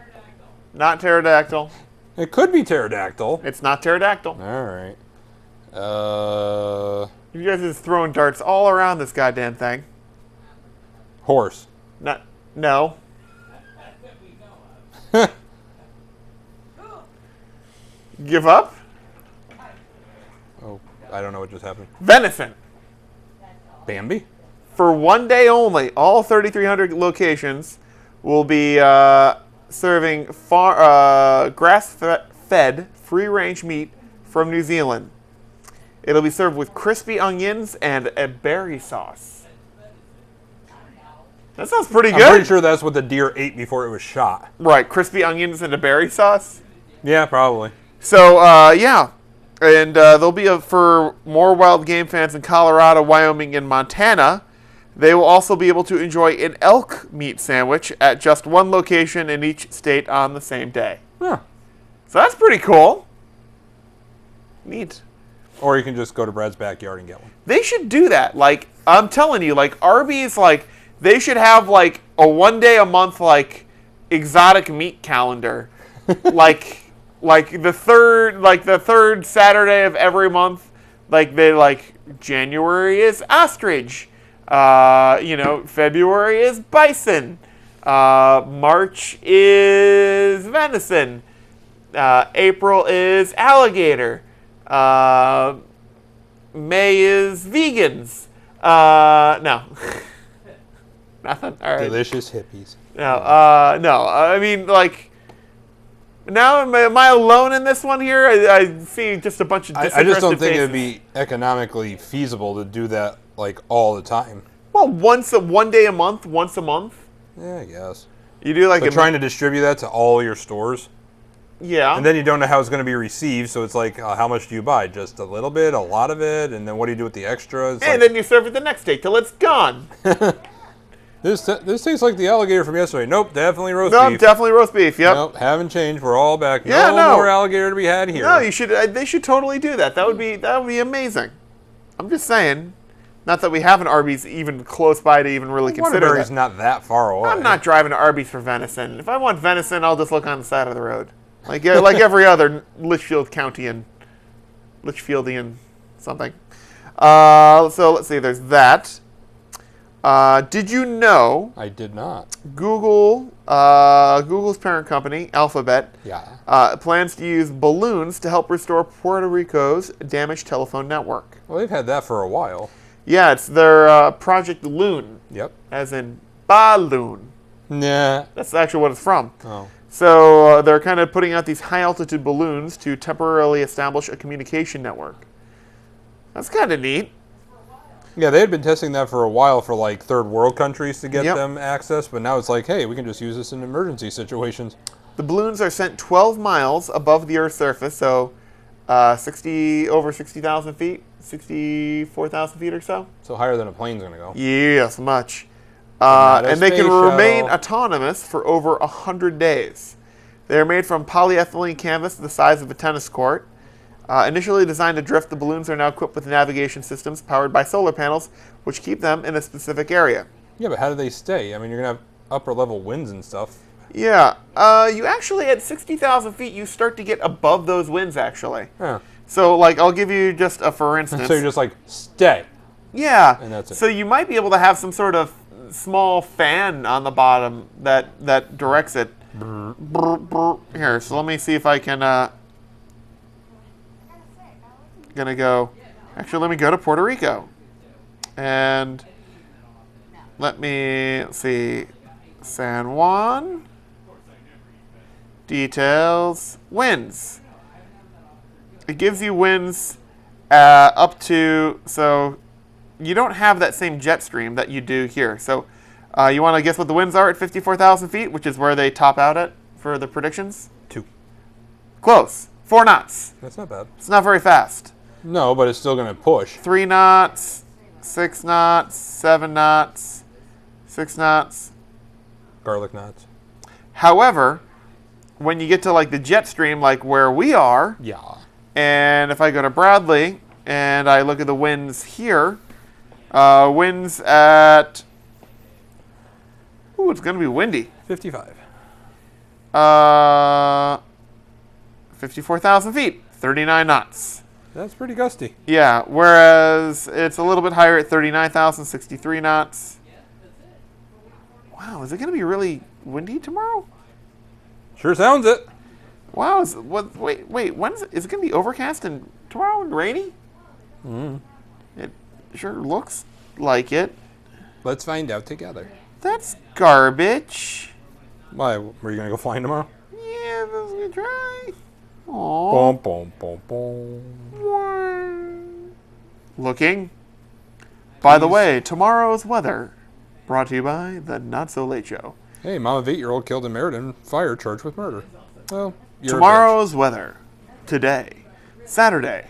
Not pterodactyl. It could be pterodactyl. It's not pterodactyl. All right. You guys are just throwing darts all around this goddamn thing. Horse. Not. No. Give up? Oh, I don't know what just happened. Venison. Bambi? For one day only, all 3,300 locations will be serving grass-fed, free-range meat from New Zealand. It'll be served with crispy onions and a berry sauce. That sounds pretty good. I'm pretty sure that's what the deer ate before it was shot. Right, crispy onions and a berry sauce. Yeah, probably. So, yeah. And there'll be for more wild game fans in Colorado, Wyoming, and Montana. They will also be able to enjoy an elk meat sandwich at just one location in each state on the same day. Huh. So that's pretty cool. Neat. Or you can just go to Brad's backyard and get one. They should do that. Like, I'm telling you, like, Arby's, like, they should have, like, a one day a month, like, exotic meat calendar. like the third Saturday of every month, like, they, like, January is ostrich. February is bison. March is venison. April is alligator. May is vegans. No. Nothing. All right. Delicious hippies. No. No. I mean, like, now am I alone in this one here? I see just a bunch of I just don't think faces. it'd be economically feasible to do that, like, all the time. Well, one day a month, once a month. Yeah, I guess. You do like But trying to distribute that to all your stores, yeah. and then you don't know how it's going to be received, so it's like, how much do you buy? Just a little bit, a lot of it, and then what do you do with the extras? And then you serve it the next day till it's gone. This tastes like the alligator from yesterday. Nope, definitely roast No, beef. definitely roast beef. Yep. Nope, haven't changed. We're all back. Yeah, no. more alligator to be had here. No, you should. They should totally do that. That would be amazing. I'm just saying. Not that we have an Arby's even close by to even really consider Waterbury's that. not that far away. I'm not driving to Arby's for venison. If I want venison, I'll just look on the side of the road. Like every other Litchfield County Litchfieldian something. So let's see, there's that. Did you know I did not. Google's parent company, Alphabet, plans to use balloons to help restore Puerto Rico's damaged telephone network? Well, they've had that for a while. Yeah, it's their Project Loon, Yep. as in balloon. Nah. That's actually what it's from. Oh. So they're kind of putting out these high-altitude balloons to temporarily establish a communication network. That's kind of neat. Yeah, they had been testing that for a while for like third world countries to get Yep. them access, but now it's like, hey, we can just use this in emergency situations. The balloons are sent 12 miles above the Earth's surface, so over 60,000 feet, 64,000 feet or so. So higher than a plane's going to go. Yes, much. not a And they can space remain shuttle. autonomous for over 100 days. They are made from polyethylene canvas the size of a tennis court. Initially designed to drift, the balloons are now equipped with navigation systems powered by solar panels, which keep them in a specific area. Yeah, but how do they stay? I mean, you're going to have upper level winds and stuff. Yeah, you actually, at 60,000 feet, you start to get above those winds, actually. Yeah. So, like, I'll give you just a for instance. So you're just like, stay. Yeah. And that's it. So you might be able to have some sort of small fan on the bottom that directs it. Brr, brr. Here, so let me see if I can, gonna go, actually let me go to Puerto Rico. And let's see, San Juan, details, winds. It gives you winds up to, so you don't have that same jet stream that you do here. So you want to guess what the winds are at 54,000 feet, which is where they top out at for the predictions? 2. Close. 4 knots. That's not bad. It's not very fast. No, but it's still going to push. 3 knots, 6 knots, 7 knots, 6 knots. Garlic knots. However, when you get to like the jet stream, like where we are, Yeah. and if I go to Bradley and I look at the winds here, winds at, ooh, it's going to be windy. 55. 54,000 feet, 39 knots. That's pretty gusty. Yeah, whereas it's a little bit higher at 39,000, 63 knots. Wow, is it going to be really windy tomorrow? Sure sounds it. Wow, wait, when's is it going to be overcast and tomorrow and rainy? It sure looks like it. Let's find out together. That's garbage. Why? Were you going to go flying tomorrow? Yeah, let's gonna try. Aww. Boom, boom, boom, boom. Looking. By the way, tomorrow's weather brought to you by the Not So Late Show. Hey, mom of 8-year-old killed in Meriden. Fire charged with murder. Well, you're Tomorrow's weather. Today, Saturday.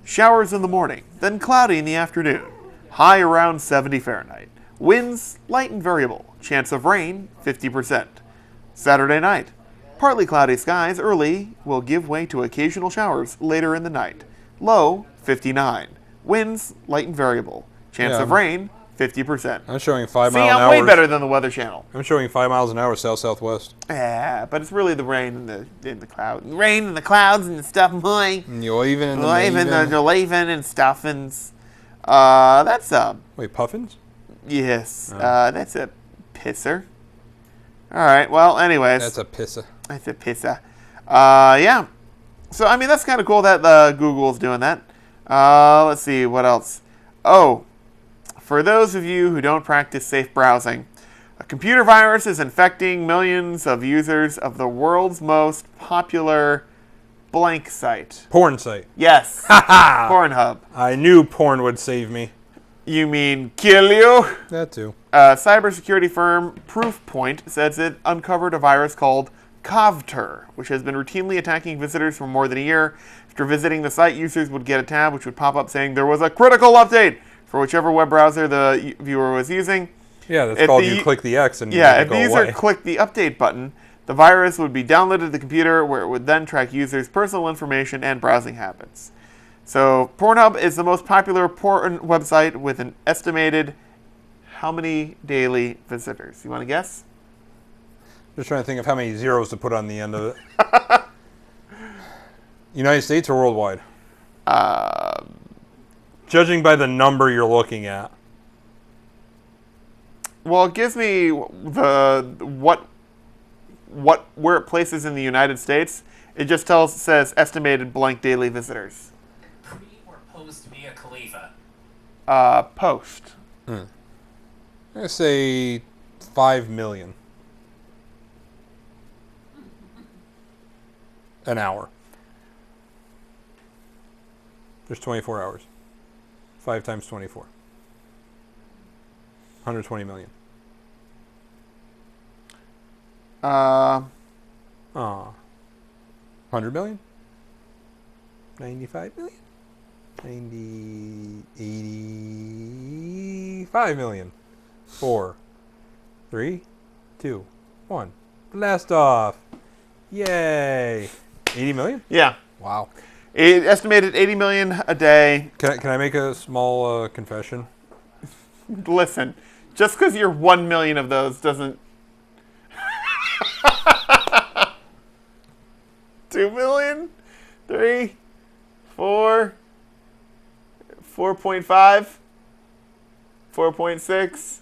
Showers in the morning, then cloudy in the afternoon. High around 70 Fahrenheit. Winds light and variable. Chance of rain 50%. Saturday night. Partly cloudy skies early will give way to occasional showers later in the night. Low 59. Winds light and variable. Chance Yeah. of rain 50%. I'm showing 5 See, miles an I'm hour. way better than the Weather Channel. I'm showing 5 miles an hour south-southwest. Yeah, but it's really the rain in the clouds. Rain in the clouds and stuff, boy. And you're even in the Leaving maven. the leaving and stuffings. That's Wait, puffins? yes. That's a pisser. All right. Well, anyways, That's a pissa. that's a pisser. Yeah. So I mean, that's kind of cool that Google's doing that. Let's see what else. Oh, for those of you who don't practice safe browsing, a computer virus is infecting millions of users of the world's most popular blank site. Porn site. Yes. Pornhub. I knew porn would save me. You mean kill you? That too. Cybersecurity firm Proofpoint says it uncovered a virus called Covter, which has been routinely attacking visitors for more than a year. After visiting the site, users would get a tab which would pop up saying there was a critical update for whichever web browser the viewer was using. Yeah, that's If called the- you click the X and Yeah, you if go the user away. clicked the update button, the virus would be downloaded to the computer where it would then track users' personal information and browsing habits. So Pornhub is the most popular porn website with an estimated how many daily visitors? You want to guess? Just trying to think of how many zeros to put on the end of it. United States or worldwide? Judging by the number you're looking at. Well, it gives me where it places in the United States. It just says estimated blank daily visitors. Pre or post Mia Khalifa? Post. I'm going to say 5 million. An hour. There's 24 hours. 5 times 24. 120 million. 100 million? 95 million? 85 million. 4, 3, 2, 1. Blast off. Yay. 80 million? Yeah. Wow. It estimated 80 million a day. Can I make a small confession? Listen, just because you're 1 million of those doesn't... 2 million? 3? 4? 4.5? 4.6?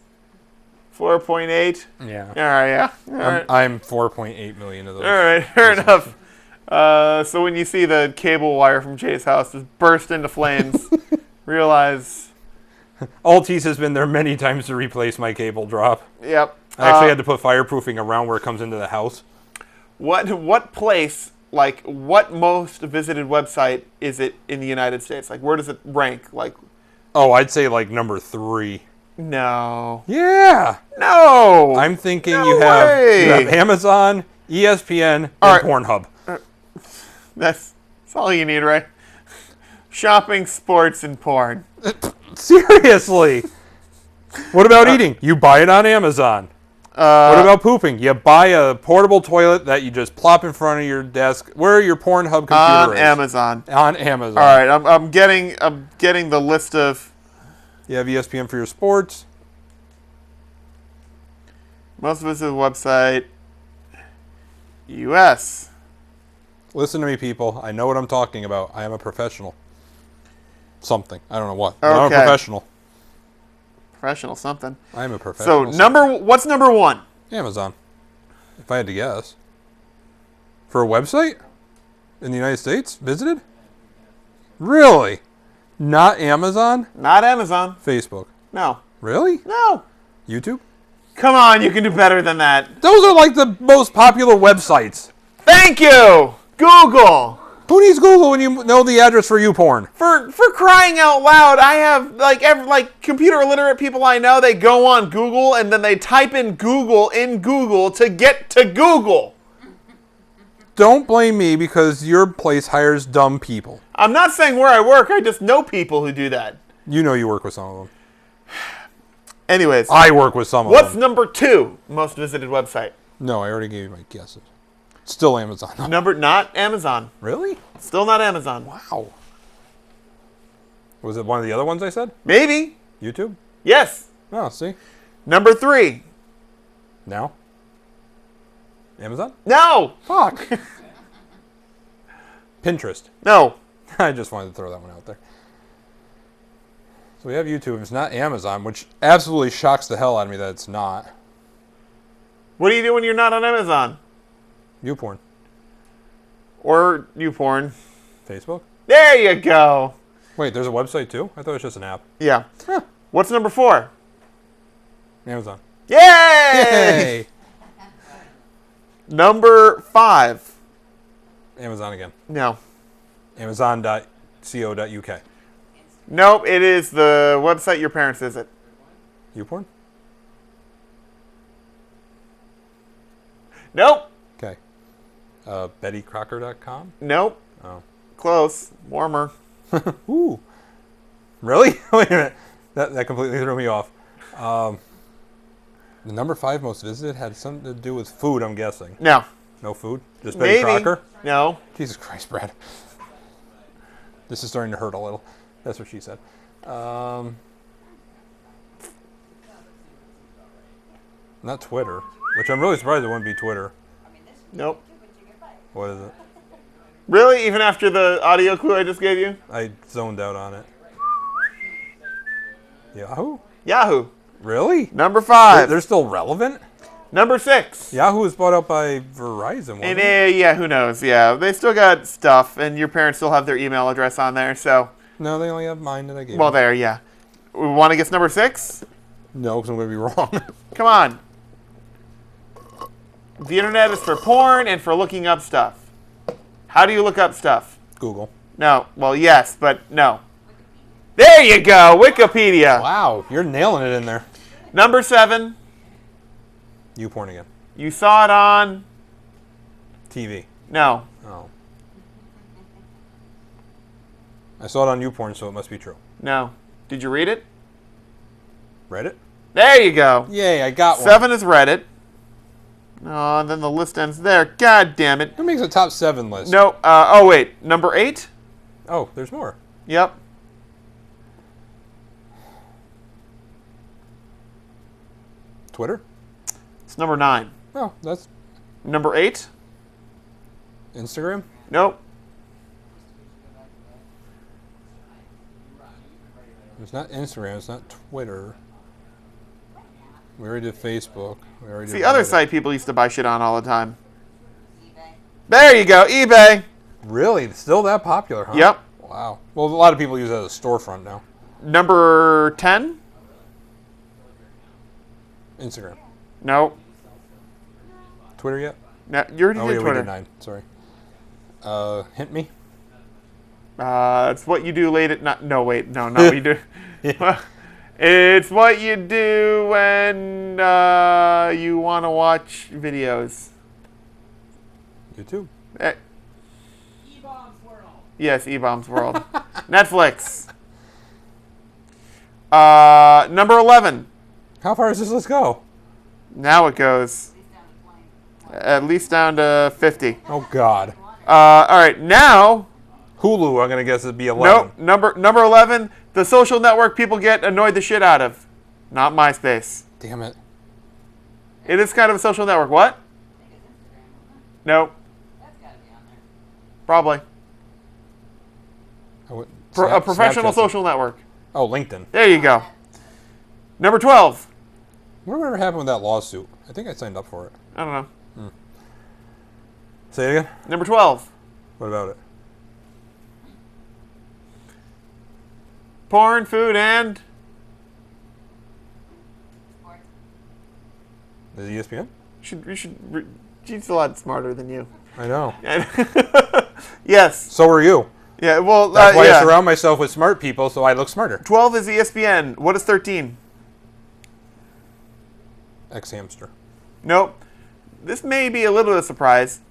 4.8? Yeah. All right, yeah. All right. I'm 4.8 million of those. All right, fair enough. So when you see the cable wire from Jay's house just burst into flames, realize... Altis has been there many times to replace my cable drop. Yep. I actually had to put fireproofing around where it comes into the house. What place, like, what most visited website is it in the United States? Like, where does it rank? Like, Oh, I'd say like number 3. no. Yeah. No! I'm thinking No you have way! Amazon, ESPN, All and right. Pornhub. That's all you need, right? Shopping, sports, and porn. Seriously. What about eating? You buy it on Amazon. What about pooping? You buy a portable toilet that you just plop in front of your desk. Where your Pornhub computer On is. Amazon. On Amazon. All right, I'm getting the list of You have ESPN for your sports. most visited website. U.S. Listen to me, people. I know what I'm talking about. I am a professional. Something. I don't know what. But I'm a Okay. professional. Professional something. I am a professional. What's number 1? Amazon. If I had to guess. For a website? In the United States? Visited? Really? Not Amazon? Not Amazon. Facebook. No. Really? No. YouTube? Come on, you can do better than that. Those are like the most popular websites. Thank you, Google. Who needs Google when you know the address for YouPorn? For crying out loud, I have like computer illiterate people I know. They go on Google and then they type in Google to get to Google. Don't blame me because your place hires dumb people. I'm not saying where I work. I just know people who do that. You know you work with some of them. Anyways, I work with some of what's them. number 2 most visited website? No, I already gave you my guesses. Still Amazon. Not Amazon. Really? Still not Amazon. Wow. Was it one of the other ones I said? Maybe. YouTube? Yes. Oh, see? Number 3. Now? Amazon? No. Fuck. Pinterest. No. I just wanted to throw that one out there. So we have YouTube. It's not Amazon, which absolutely shocks the hell out of me that it's not. What do you do when you're not on Amazon? YouPorn. Or YouPorn? Facebook? There you go. Wait, there's a website too? I thought it was just an app. Yeah. Huh. What's number 4? Amazon. Yay! Yay! Number 5. Amazon again. No. Amazon.co.uk. Nope, it is the website your parents visit. YouPorn? Nope. Okay. BettyCrocker.com? Nope. Oh. Close. Warmer. Ooh. Really? Wait a minute. That completely threw me off. The number 5 most visited had something to do with food, I'm guessing. No. No food? Just Betty Maybe. Crocker? No. Jesus Christ, Brad. This is starting to hurt a little. That's what she said. Not Twitter, which I'm really surprised it wouldn't be Twitter. Nope. What is it? Really? Even after the audio clue I just gave you? I zoned out on it. Yahoo? Yahoo. Really? Number 5. They're still relevant? Number 6. Yahoo was bought out by Verizon, wasn't it? Yeah, who knows? Yeah, they still got stuff, and your parents still have their email address on there, so... No, they only have mine that I gave Well, them. there, yeah. We want to guess number 6? No, because I'm going to be wrong. Come on. The internet is for porn and for looking up stuff. How do you look up stuff? Google. No. Well, yes, but no. There you go. Wikipedia. Wow, you're nailing it in there. Number 7. YouPorn again. You saw it on... TV. No. Oh. I saw it on YouPorn, so it must be true. No. Did you read it? Reddit? There you go. Yay, I got one. 7 is Reddit. Oh, and then the list ends there. God damn it. Who makes a top 7 list? No. Oh, wait. Number 8? Oh, there's more. Yep. Twitter? It's number 9. Oh, that's Number 8? Instagram? Nope. It's not Instagram. It's not Twitter. We already did Facebook. We already It's did the other Reddit. site people used to buy shit on all the time. There you go. eBay. Really? It's still that popular, huh? Yep. Wow. Well, a lot of people use it as a storefront now. Number 10? Instagram. Nope. Twitter yet? No, you already Oh, did yeah, we Twitter. did 9. Sorry. Hint me? It's what you do late at night. No, wait. No, not what you do. It's what you do when you want to watch videos. YouTube. E-Bombs World. Yes, E-Bombs World. Netflix. Number 11. How far does this list go? Now it goes at least down to 50. Oh, God. All right, now... Hulu, I'm going to guess it'd be 11. Nope. Number 11, the social network people get annoyed the shit out of. Not MySpace. Damn it. It is kind of a social network. What? Nope. Probably. A professional Snapchat's- social network. Oh, LinkedIn. There you go. Number 12. Whatever happened with that lawsuit? I think I signed up for it. I don't know. Say it again? Number 12. What about it? Porn, food, and... Is it ESPN? She's a lot smarter than you. I know. Yes. So are you. Yeah, well, That's why yeah. I surround myself with smart people so I look smarter. 12 is ESPN. What is 13? Ex-hamster. Nope. This may be a little bit of a surprise.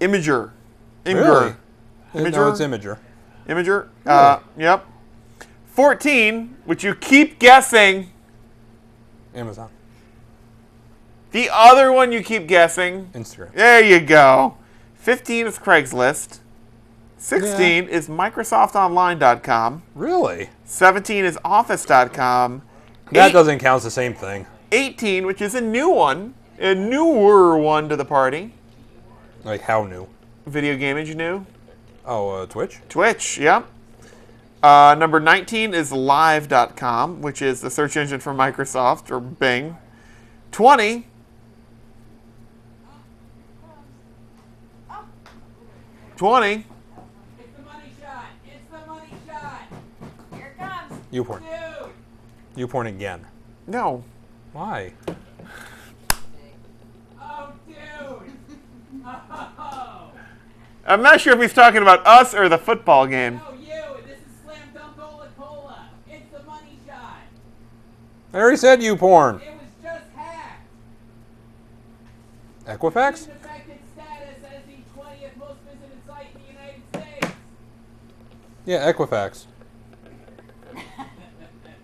Imager. Really? No, Imager? it's Imager. Imager. Really? Yep. 14, which you keep guessing. Amazon. The other one you keep guessing. Instagram. There you go. 15 is Craigslist. 16 is MicrosoftOnline.com. Really? 17 is Office.com. That doesn't count as the same thing. 18, which is a new one, a newer one to the party. Like how new? Video Gamage new. Oh, Twitch? Twitch, yep. Number 19 is Live.com, which is the search engine for Microsoft, or Bing. 20. It's the money shot. It's the money shot. Here it comes. YouPorn. Dude. YouPorn again. No. Why? Oh, dude. Oh. I'm not sure if he's talking about us or the football game. No, you. This is Slam Dunk Cola. It's the money shot. I already said YouPorn. It was just hacked. Equifax? In affected status as the 20th most visited site in the United States. Yeah, Equifax.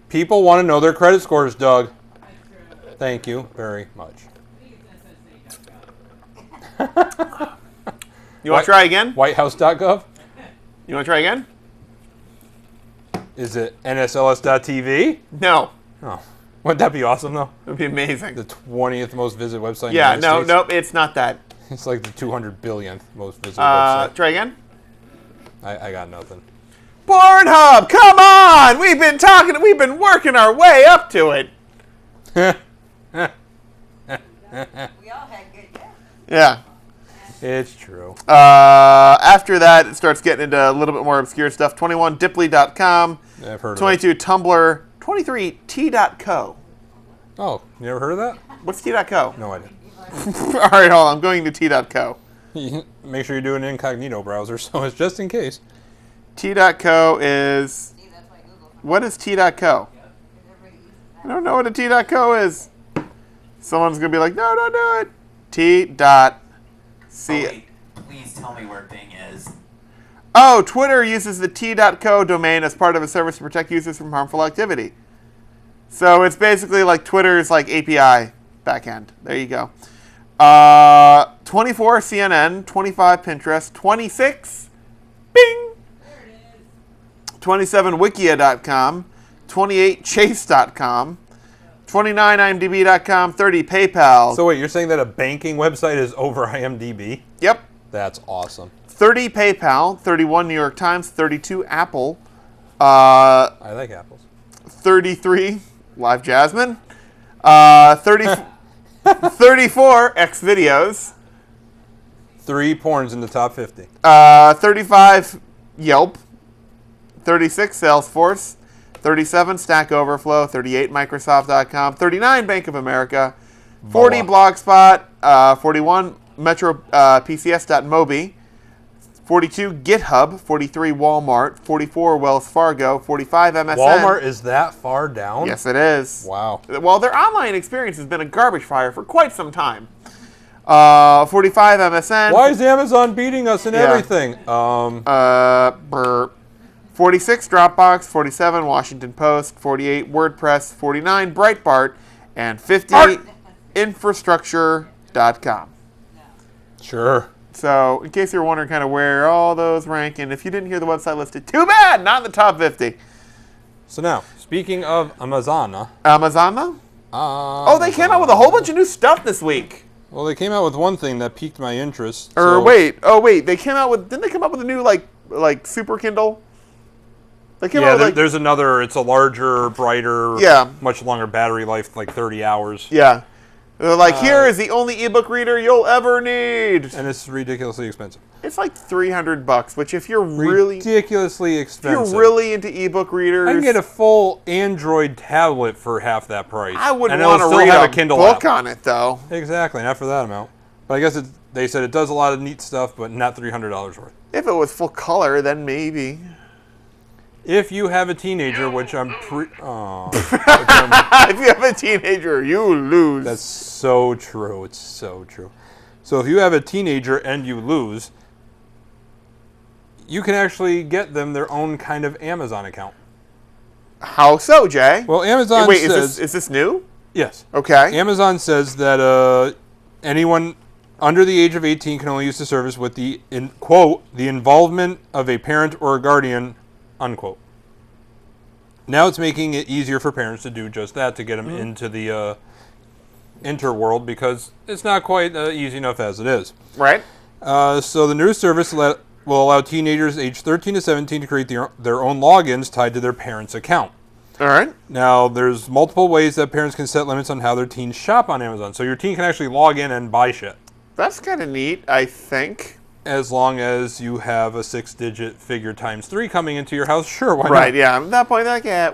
People want to know their credit scores, Doug. That's true. Thank you very much. I think it's SSA.gov. You want to try again? Whitehouse.gov? You want to try again? Is it NSLS.TV? No. Oh. Wouldn't that be awesome, though? It would be amazing. The 20th most visited website in the Yeah, United States? nope, it's not that. It's like the 200 billionth most visited website. Try again. I got nothing. Pornhub, come on! We've been working our way up to it. We all had good guesses. Yeah. It's true. After that, it starts getting into a little bit more obscure stuff. 21, Dipley.com. Yeah, I've heard of 22, Tumblr. 23, T.co. Oh, you never heard of that? What's T.co? No idea. All right, hold on. I'm going to T.co. Make sure you do an incognito browser, so it's just in case. T.co is... See, that's why Google. What is T.co? I don't know what a T.co is. Someone's going to be like, no, don't do it. T.c... Wait, please tell me where Bing is. Oh, Twitter uses the T.co domain as part of a service to protect users from harmful activity. So it's basically Twitter's API backend. There you go. 24 CNN, 25 Pinterest, 26 Bing, 27 Wikia.com, 28 Chase.com, 29 IMDb.com, 30 PayPal. So wait, you're saying that a banking website is over IMDb? Yep. That's awesome. 30 PayPal, 31 New York Times, 32 Apple, I like apples. 33 Live Jasmine, 34 Xvideos, 3 porns in the top 50. 35 Yelp, 36 Salesforce, 37 Stack Overflow, 38 Microsoft.com, 39 Bank of America, 40 Blogspot, 41 Metro PCS.mobi, 42 GitHub, 43 Walmart, 44 Wells Fargo, 45 MSN. Walmart is that far down? Yes, it is. Wow. Well, their online experience has been a garbage fire for quite some time. 45 MSN. Why is Amazon beating us in Yeah. everything? 46 Dropbox, 47 Washington Post, 48 WordPress, 49 Breitbart, and 50 Infrastructure.com. Sure. So, in case you're wondering kind of where all those rank, and if you didn't hear the website listed, too bad, not in the top 50. So now, speaking of Amazon. Amazon? Oh, they came out with a whole bunch of new stuff this week. Well, they came out with one thing that piqued my interest. Wait, they came out with, didn't they come out with a new, like Super Kindle? They came out with, there's another, it's a larger, brighter, Yeah. much longer battery life, like 30 hours. Yeah. They're like, here is the only ebook reader you'll ever need. And it's ridiculously expensive. It's like $300, which if you're really Ridiculously expensive. if you're really into ebook readers, I can get a full Android tablet for half that price. I wouldn't and want to it'll read still have a a Kindle book app. on it though. Exactly, not for that amount. But I guess they said it does a lot of neat stuff, but not $300 worth. If it was full color, then maybe. If you have a teenager, which I'm If you have a teenager, you lose. That's so true. It's so true. So if you have a teenager and you lose, you can actually get them their own kind of Amazon account. How so, Jay? Well, Amazon Wait, says... is this new? Yes. Okay. Amazon says that anyone under the age of 18 can only use the service with the, quote, the involvement of a parent or a guardian, unquote. Now it's making it easier for parents to do just that, to get them into the interworld, because it's not quite easy enough as it is. Right. So the new service will allow teenagers aged 13 to 17 to create their own logins tied to their parents' account. All right. Now, there's multiple ways that parents can set limits on how their teens shop on Amazon. So your teen can actually log in and buy shit. That's kind of neat, I think. As long as you have a 6-digit figure times 3 coming into your house, sure, why Right, not? yeah. At that point,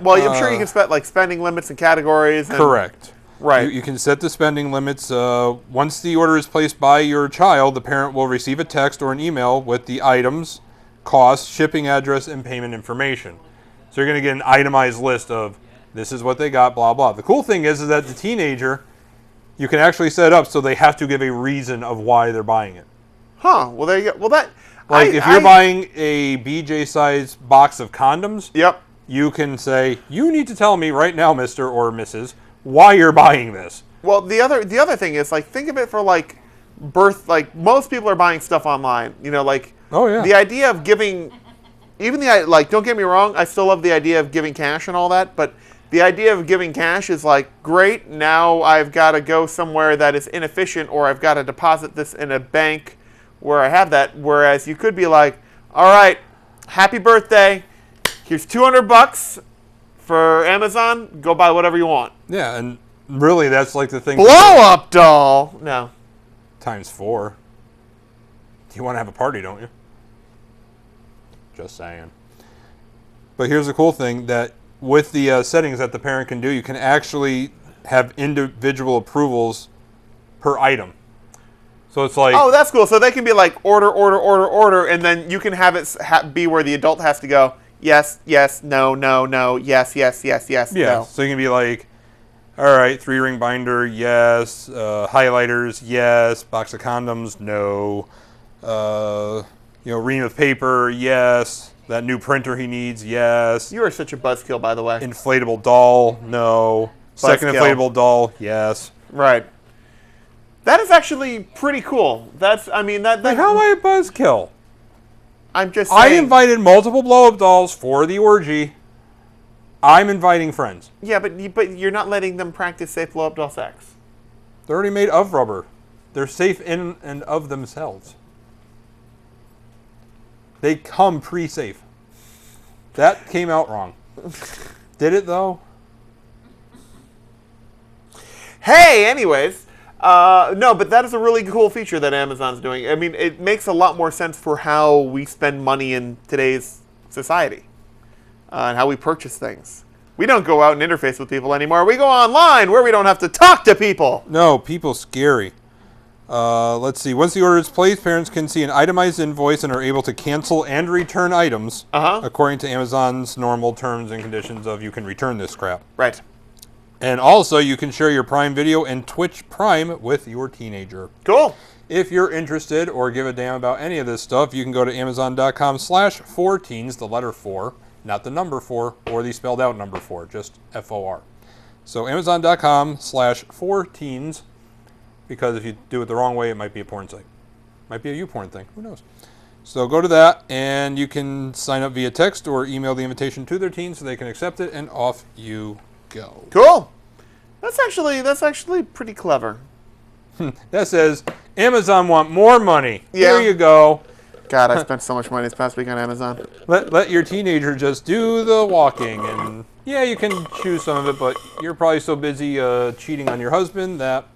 well, I'm sure you can set spending limits and categories. And, Correct. Right. You can set the spending limits. Once the order is placed by your child, the parent will receive a text or an email with the items, cost, shipping address, and payment information. So you're going to get an itemized list of this is what they got, blah, blah. The cool thing is that the teenager, you can actually set it up so they have to give a reason of why they're buying it. Huh. Well, there you go. Well, that... If you're buying a BJ-size box of condoms, Yep. you can say, you need to tell me right now, Mr. or Mrs., why you're buying this. Well, the other thing is, think of it for, most people are buying stuff online. Oh, yeah. The idea of giving even don't get me wrong, I still love the idea of giving cash and all that, but the idea of giving cash is like, great, now I've got to go somewhere that is inefficient, or I've got to deposit this in a bank where I have that, whereas you could be like, all right, happy birthday, here's $200 for Amazon, go buy whatever you want. Yeah, and really that's like the thing. Blow up doll! No. Times 4. You want to have a party, don't you? Just saying. But here's the cool thing, that with the settings that the parent can do, you can actually have individual approvals per item. So it's like... Oh, that's cool. So they can be like, order, and then you can have it be where the adult has to go, yes, yes, no, no, no, yes, yes, yes, yes, yeah, no. so you can be like, all right, 3-ring binder, yes. Highlighters, yes. Box of condoms, no. Ream of paper, yes. That new printer he needs, yes. You are such a buzzkill, by the way. Inflatable doll, no. Second Buzzkill. inflatable doll, yes. Right. That is actually pretty cool. That's, I mean, that How am I a buzzkill? I'm just saying. I invited multiple blow-up dolls for the orgy. I'm inviting friends. Yeah, but you're not letting them practice safe blow-up doll sex. They're already made of rubber. They're safe in and of themselves. They come pre-safe. That came out wrong. Did it, though? Hey, anyways. No, but that is a really cool feature that Amazon's doing. I mean, it makes a lot more sense for how we spend money in today's society. And how we purchase things. We don't go out and interface with people anymore. We go online where we don't have to talk to people. No, people scary. Let's see. Once the order is placed, parents can see an itemized invoice and are able to cancel and return items according to Amazon's normal terms and conditions of you can return this crap. Right. And also, you can share your Prime Video and Twitch Prime with your teenager. Cool. If you're interested or give a damn about any of this stuff, you can go to Amazon.com/4teens, the letter 4, not the number 4, or the spelled out number 4, just FOR. So Amazon.com/4teens, because if you do it the wrong way, it might be a porn site. Might be a YouPorn thing. Who knows? So go to that, and you can sign up via text or email the invitation to their teen so they can accept it, and off you go. Cool. That's actually pretty clever. That says, Amazon want more money. Yeah. Here you go. God, I spent so much money this past week on Amazon. Let your teenager just do the walking, and yeah, you can choose some of it, but you're probably so busy cheating on your husband that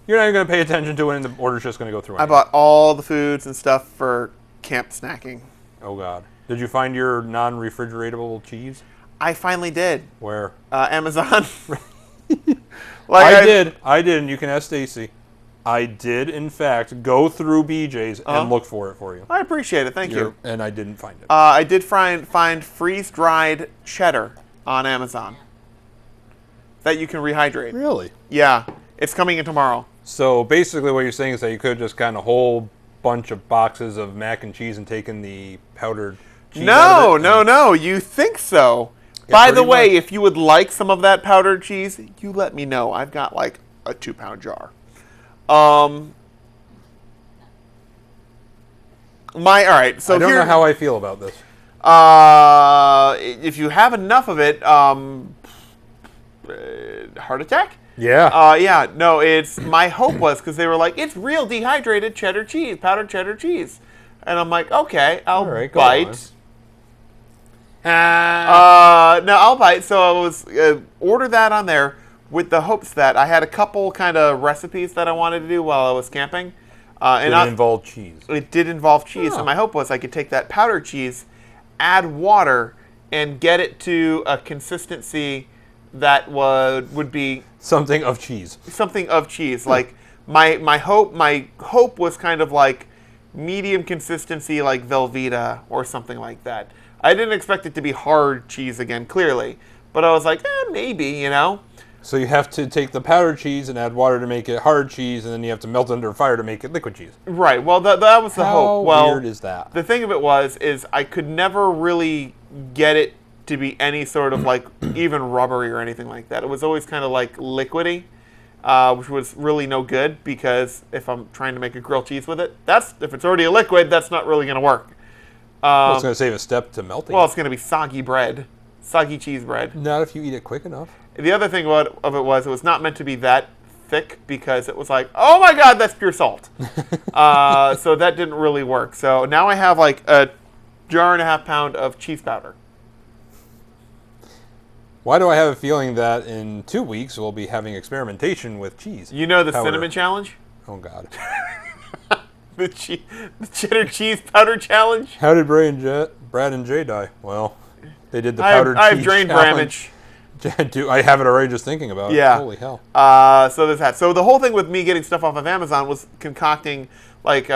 you're not even going to pay attention to it, and the order's just going to go through. I bought all the foods and stuff for camp snacking. Oh, God. Did you find your non-refrigeratable cheese? I finally did. Where? Amazon. I did, and you can ask Stacy. I did, in fact, go through BJ's and look for it for you. I appreciate it. Thank you. And I didn't find it. I did find freeze-dried cheddar on Amazon that you can rehydrate. Really? Yeah. It's coming in tomorrow. So basically what you're saying is that you could have just gotten a whole bunch of boxes of mac and cheese and taken the powdered cheese out of it? No. You think so. Yeah, By the pretty way, much. if you would like some of that powdered cheese, you let me know. I've got like a 2-pound jar. All right. So I don't know how I feel about this. If you have enough of it, heart attack? Yeah. Yeah. No, it's my hope was because they were like, it's real dehydrated cheddar cheese, powdered cheddar cheese, and I'm like, okay, I'll bite. No, I'll bite. So I was order that on there with the hopes that I had a couple kind of recipes that I wanted to do while I was camping. And it involved cheese. It did involve cheese, and my hope was I could take that powdered cheese, add water, and get it to a consistency that would be something of cheese. Something of cheese. Like my hope was kind of like medium consistency, like Velveeta or something like that. I didn't expect it to be hard cheese again, clearly, but I was like, maybe, you know. So you have to take the powdered cheese and add water to make it hard cheese, and then you have to melt it under fire to make it liquid cheese. Right. Well, that was the hope. Well, how weird is that? The thing of it is I could never really get it to be any sort of like even rubbery or anything like that. It was always kind of like liquidy, which was really no good because if I'm trying to make a grilled cheese with it, if it's already a liquid, that's not really going to work. Well, it's going to save a step to melting. Well, it's going to be soggy bread. Soggy cheese bread. Not if you eat it quick enough. The other thing of it was not meant to be that thick because it was like, oh my god, that's pure salt. So that didn't really work. So now I have like a 1.5 pound of cheese powder. Why do I have a feeling that in 2 weeks we'll be having experimentation with cheese? You know the powder. cinnamon challenge? Oh, God. The cheddar cheese powder challenge? How did Brad and Jay die? Well, they did the I powdered have cheese drain challenge. I have it already just thinking about it. Yeah. Holy hell. So there's that. So the whole thing with me getting stuff off of Amazon was concocting, like,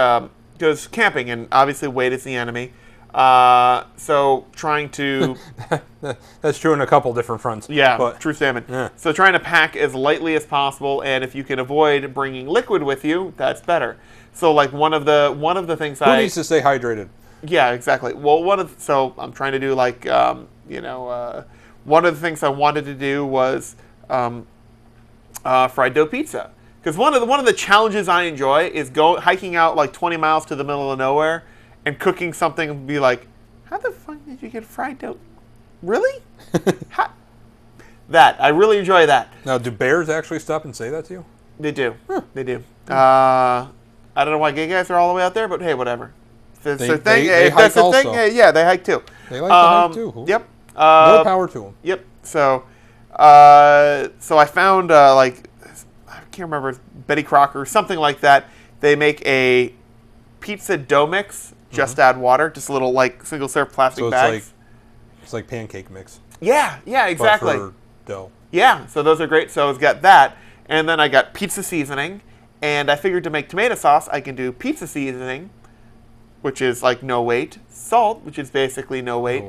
goes camping, and obviously weight is the enemy. So trying to... That's true in a couple different fronts. Yeah, but, true statement. Yeah. So trying to pack as lightly as possible, and if you can avoid bringing liquid with you, that's better. So like one of the things Who needs to stay hydrated? Yeah, exactly. Well, so I'm trying to do like one of the things I wanted to do was fried dough pizza, because one of the challenges I enjoy is hiking out like 20 miles to the middle of nowhere and cooking something and be like, how the fuck did you get fried dough? Really? That I really enjoy that. Now, do bears actually stop and say that to you? They do. Huh. They do. I don't know why gay guys are all the way out there, but hey, whatever. If that's their thing, they hike also. Hey, yeah, they hike too. They like to hike too. Yep. More power to them. Yep. So I found like, I can't remember, Betty Crocker or something like that. They make a pizza dough mix. Just add water. Just a little like single serve plastic bags. It's like pancake mix. Yeah. Yeah. Exactly. But for dough. Yeah. So those are great. So I've got that, and then I got pizza seasoning, and I figured to make tomato sauce, I can do pizza seasoning, which is like no weight, salt, which is basically no weight.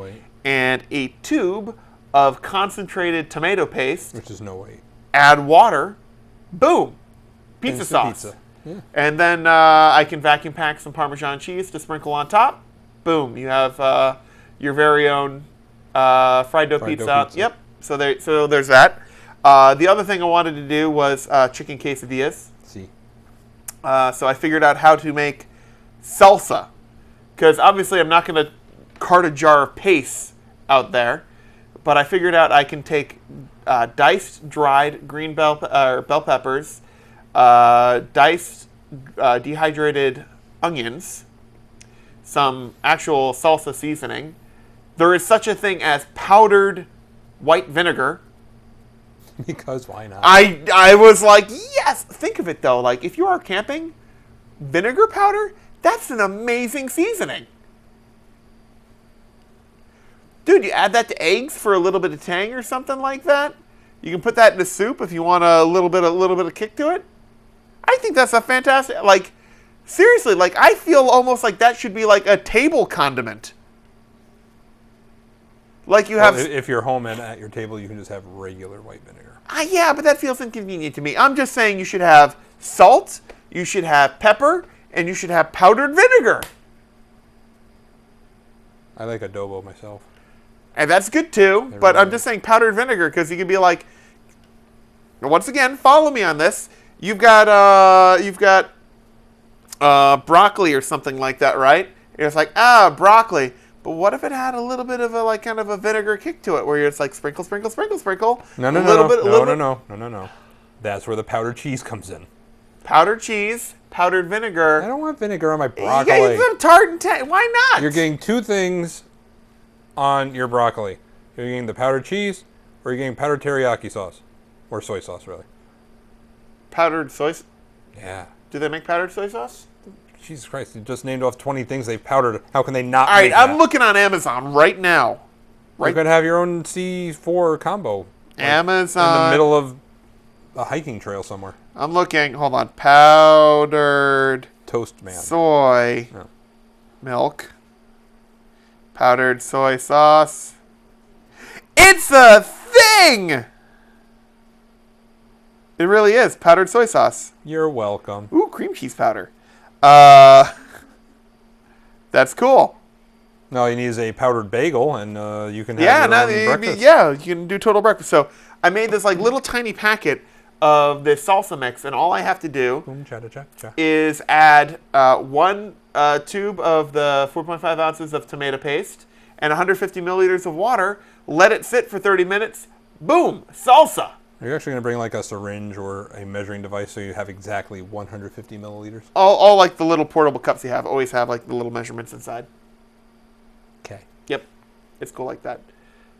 And a tube of concentrated tomato paste, which is no weight. Add water, boom, pizza Instant sauce. Pizza. Yeah. And then I can vacuum pack some Parmesan cheese to sprinkle on top. Boom, you have your very own fried dough pizza. Yep. So there's that. The other thing I wanted to do was chicken quesadillas. See. So I figured out how to make salsa, because obviously I'm not going to cart a jar of paste out there, but I figured out I can take diced dried green bell peppers, diced dehydrated onions, some actual salsa seasoning. There is such a thing as powdered white vinegar. Because why not? I was like, yes. Think of it though, like if you are camping, vinegar powder, that's an amazing seasoning. Dude, you add that to eggs for a little bit of tang or something like that. You can put that in a soup if you want a little bit of kick to it. I think that's a fantastic, like, seriously, like I feel almost like that should be like a table condiment. Like you have. If you're home and at your table, you can just have regular white vinegar. Yeah, but that feels inconvenient to me. I'm just saying you should have salt, you should have pepper, and you should have powdered vinegar. I like adobo myself. And that's good too, but I'm just saying powdered vinegar because you could be like, once again, follow me on this. You've got broccoli or something like that, right? And it's like, broccoli. But what if it had a little bit of a like kind of a vinegar kick to it, where it's like sprinkle, sprinkle, sprinkle, sprinkle. No. That's where the powdered cheese comes in. Powdered cheese, powdered vinegar. I don't want vinegar on my broccoli. You get some tart and tang. Why not? You're getting two things on your broccoli. You're getting the powdered cheese, or you're getting powdered teriyaki sauce, or soy sauce, really. Powdered soy. Yeah. Do they make powdered soy sauce? Jesus Christ! You just named off 20 things they've powdered. How can they not? All right, make that? I'm looking on Amazon right now. You could have your own C4 combo. Amazon. In the middle of a hiking trail somewhere. I'm looking. Hold on. Powdered toast man. Soy milk. Powdered soy sauce. It's a thing! It really is. Powdered soy sauce. You're welcome. Ooh, cream cheese powder. That's cool. No, you need is a powdered bagel, and you can have your own breakfast. Yeah, you can do total breakfast. So I made this like little tiny packet of this salsa mix, and all I have to do is add 1 tube of the 4.5 ounces of tomato paste and 150 milliliters of water. Let it sit for 30 minutes. Boom, salsa. Are you actually going to bring like a syringe or a measuring device so you have exactly 150 milliliters? All like the little portable cups you have always have like the little measurements inside. Okay. Yep, it's cool like that.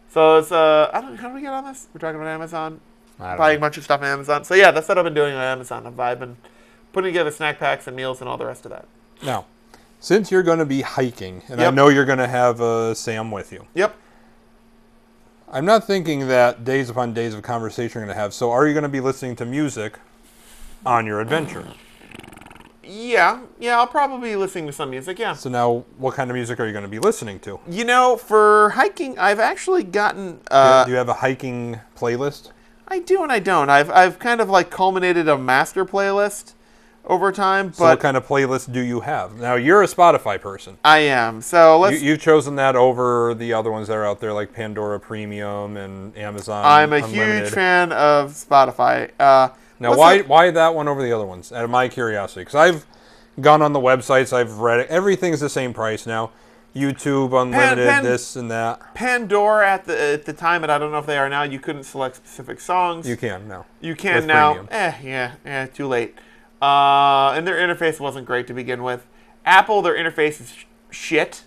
So it's I don't. How do we get on this? We're talking about Amazon, buying a bunch of stuff on Amazon. So yeah, that's what I've been doing on Amazon. I've been putting together snack packs and meals and all the rest of that. Now, since you're going to be hiking, and I Yep. know you're going to have Sam with you, Yep. I'm not thinking that days upon days of conversation you're going to have. So are you going to be listening to music on your adventure? Yeah, I'll probably be listening to some music, yeah. So now, what kind of music are you going to be listening to? You know, for hiking, I've actually gotten... Do you have a hiking playlist? I do and I don't. I've kind of like culminated a master playlist over time, So what but kind of playlist do you have? Now, you're a Spotify person. I am. So let's... You've chosen that over the other ones that are out there, like Pandora Premium and Amazon I'm a Unlimited. huge fan of Spotify. Now, why that one over the other ones? Out of my curiosity, because I've gone on the websites, I've read it. Everything's the same price now. YouTube Unlimited, this and that. Pandora at the time, and I don't know if they are now, you couldn't select specific songs. You can now. You can With now. premium. Too late. And their interface wasn't great to begin with. Apple, their interface is shit.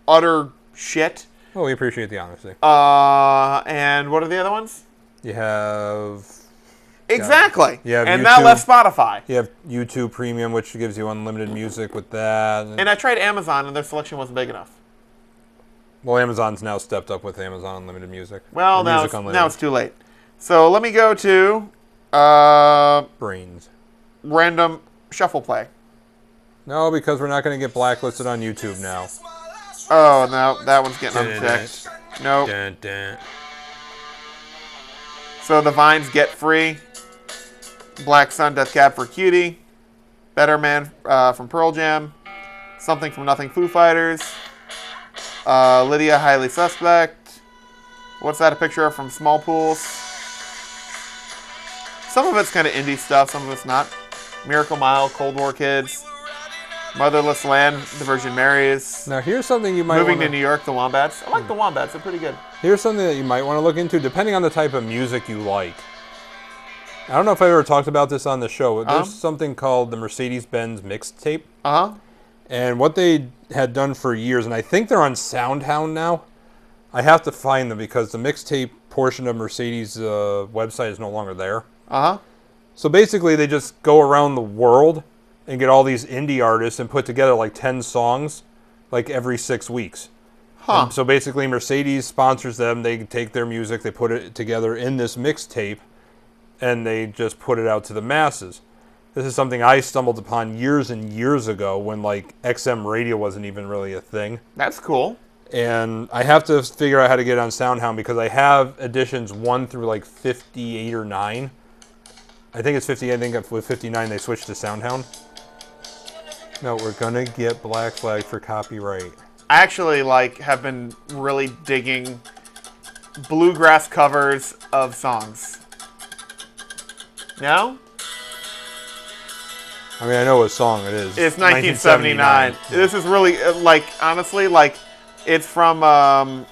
Utter shit. Well, we appreciate the honesty. And what are the other ones? You have Exactly. You have and that YouTube. left Spotify. You have YouTube Premium, which gives you unlimited music with that. And I tried Amazon, and their selection wasn't big enough. Well, Amazon's now stepped up with Amazon Unlimited Music. Well, Or now Music now it's too late. So let me go to Brains. random shuffle play. No, because we're not going to get blacklisted on YouTube now. Oh, no, that one's getting unchecked. Nope. Dun, dun. So the Vines Get Free. Black Sun, Death Cab for Cutie. Better Man from Pearl Jam. Something from Nothing, Foo Fighters. Lydia, Highly Suspect. What's that a picture of from Small Pools? Some of it's kind of indie stuff, some of it's not. Miracle Mile, Cold War Kids. Motherless Land, The Virgin Marys. Now, here's something you might Moving wanna, to New York, The Wombats. I like The Wombats, they're pretty good. Here's something that you might want to look into, depending on the type of music you like. I don't know if I ever talked about this on the show, but there's something called the Mercedes-Benz mixtape. Uh-huh. And what they had done for years, and I think they're on SoundHound now. I have to find them because the mixtape portion of Mercedes' website is no longer there. Uh-huh. So basically, they just go around the world and get all these indie artists and put together like 10 songs like every 6 weeks. Huh. And so basically, Mercedes sponsors them. They take their music, they put it together in this mixtape, and they just put it out to the masses. This is something I stumbled upon years and years ago when like XM radio wasn't even really a thing. That's cool. And I have to figure out how to get on SoundHound because I have editions 1 through like 58 or 9. I think it's 50. I think with 59 they switched to SoundHound. No, we're gonna get Black Flag for copyright. I actually have been really digging bluegrass covers of songs. No? I mean, I know what song it is. It's 1979. This is really, honestly, it's from a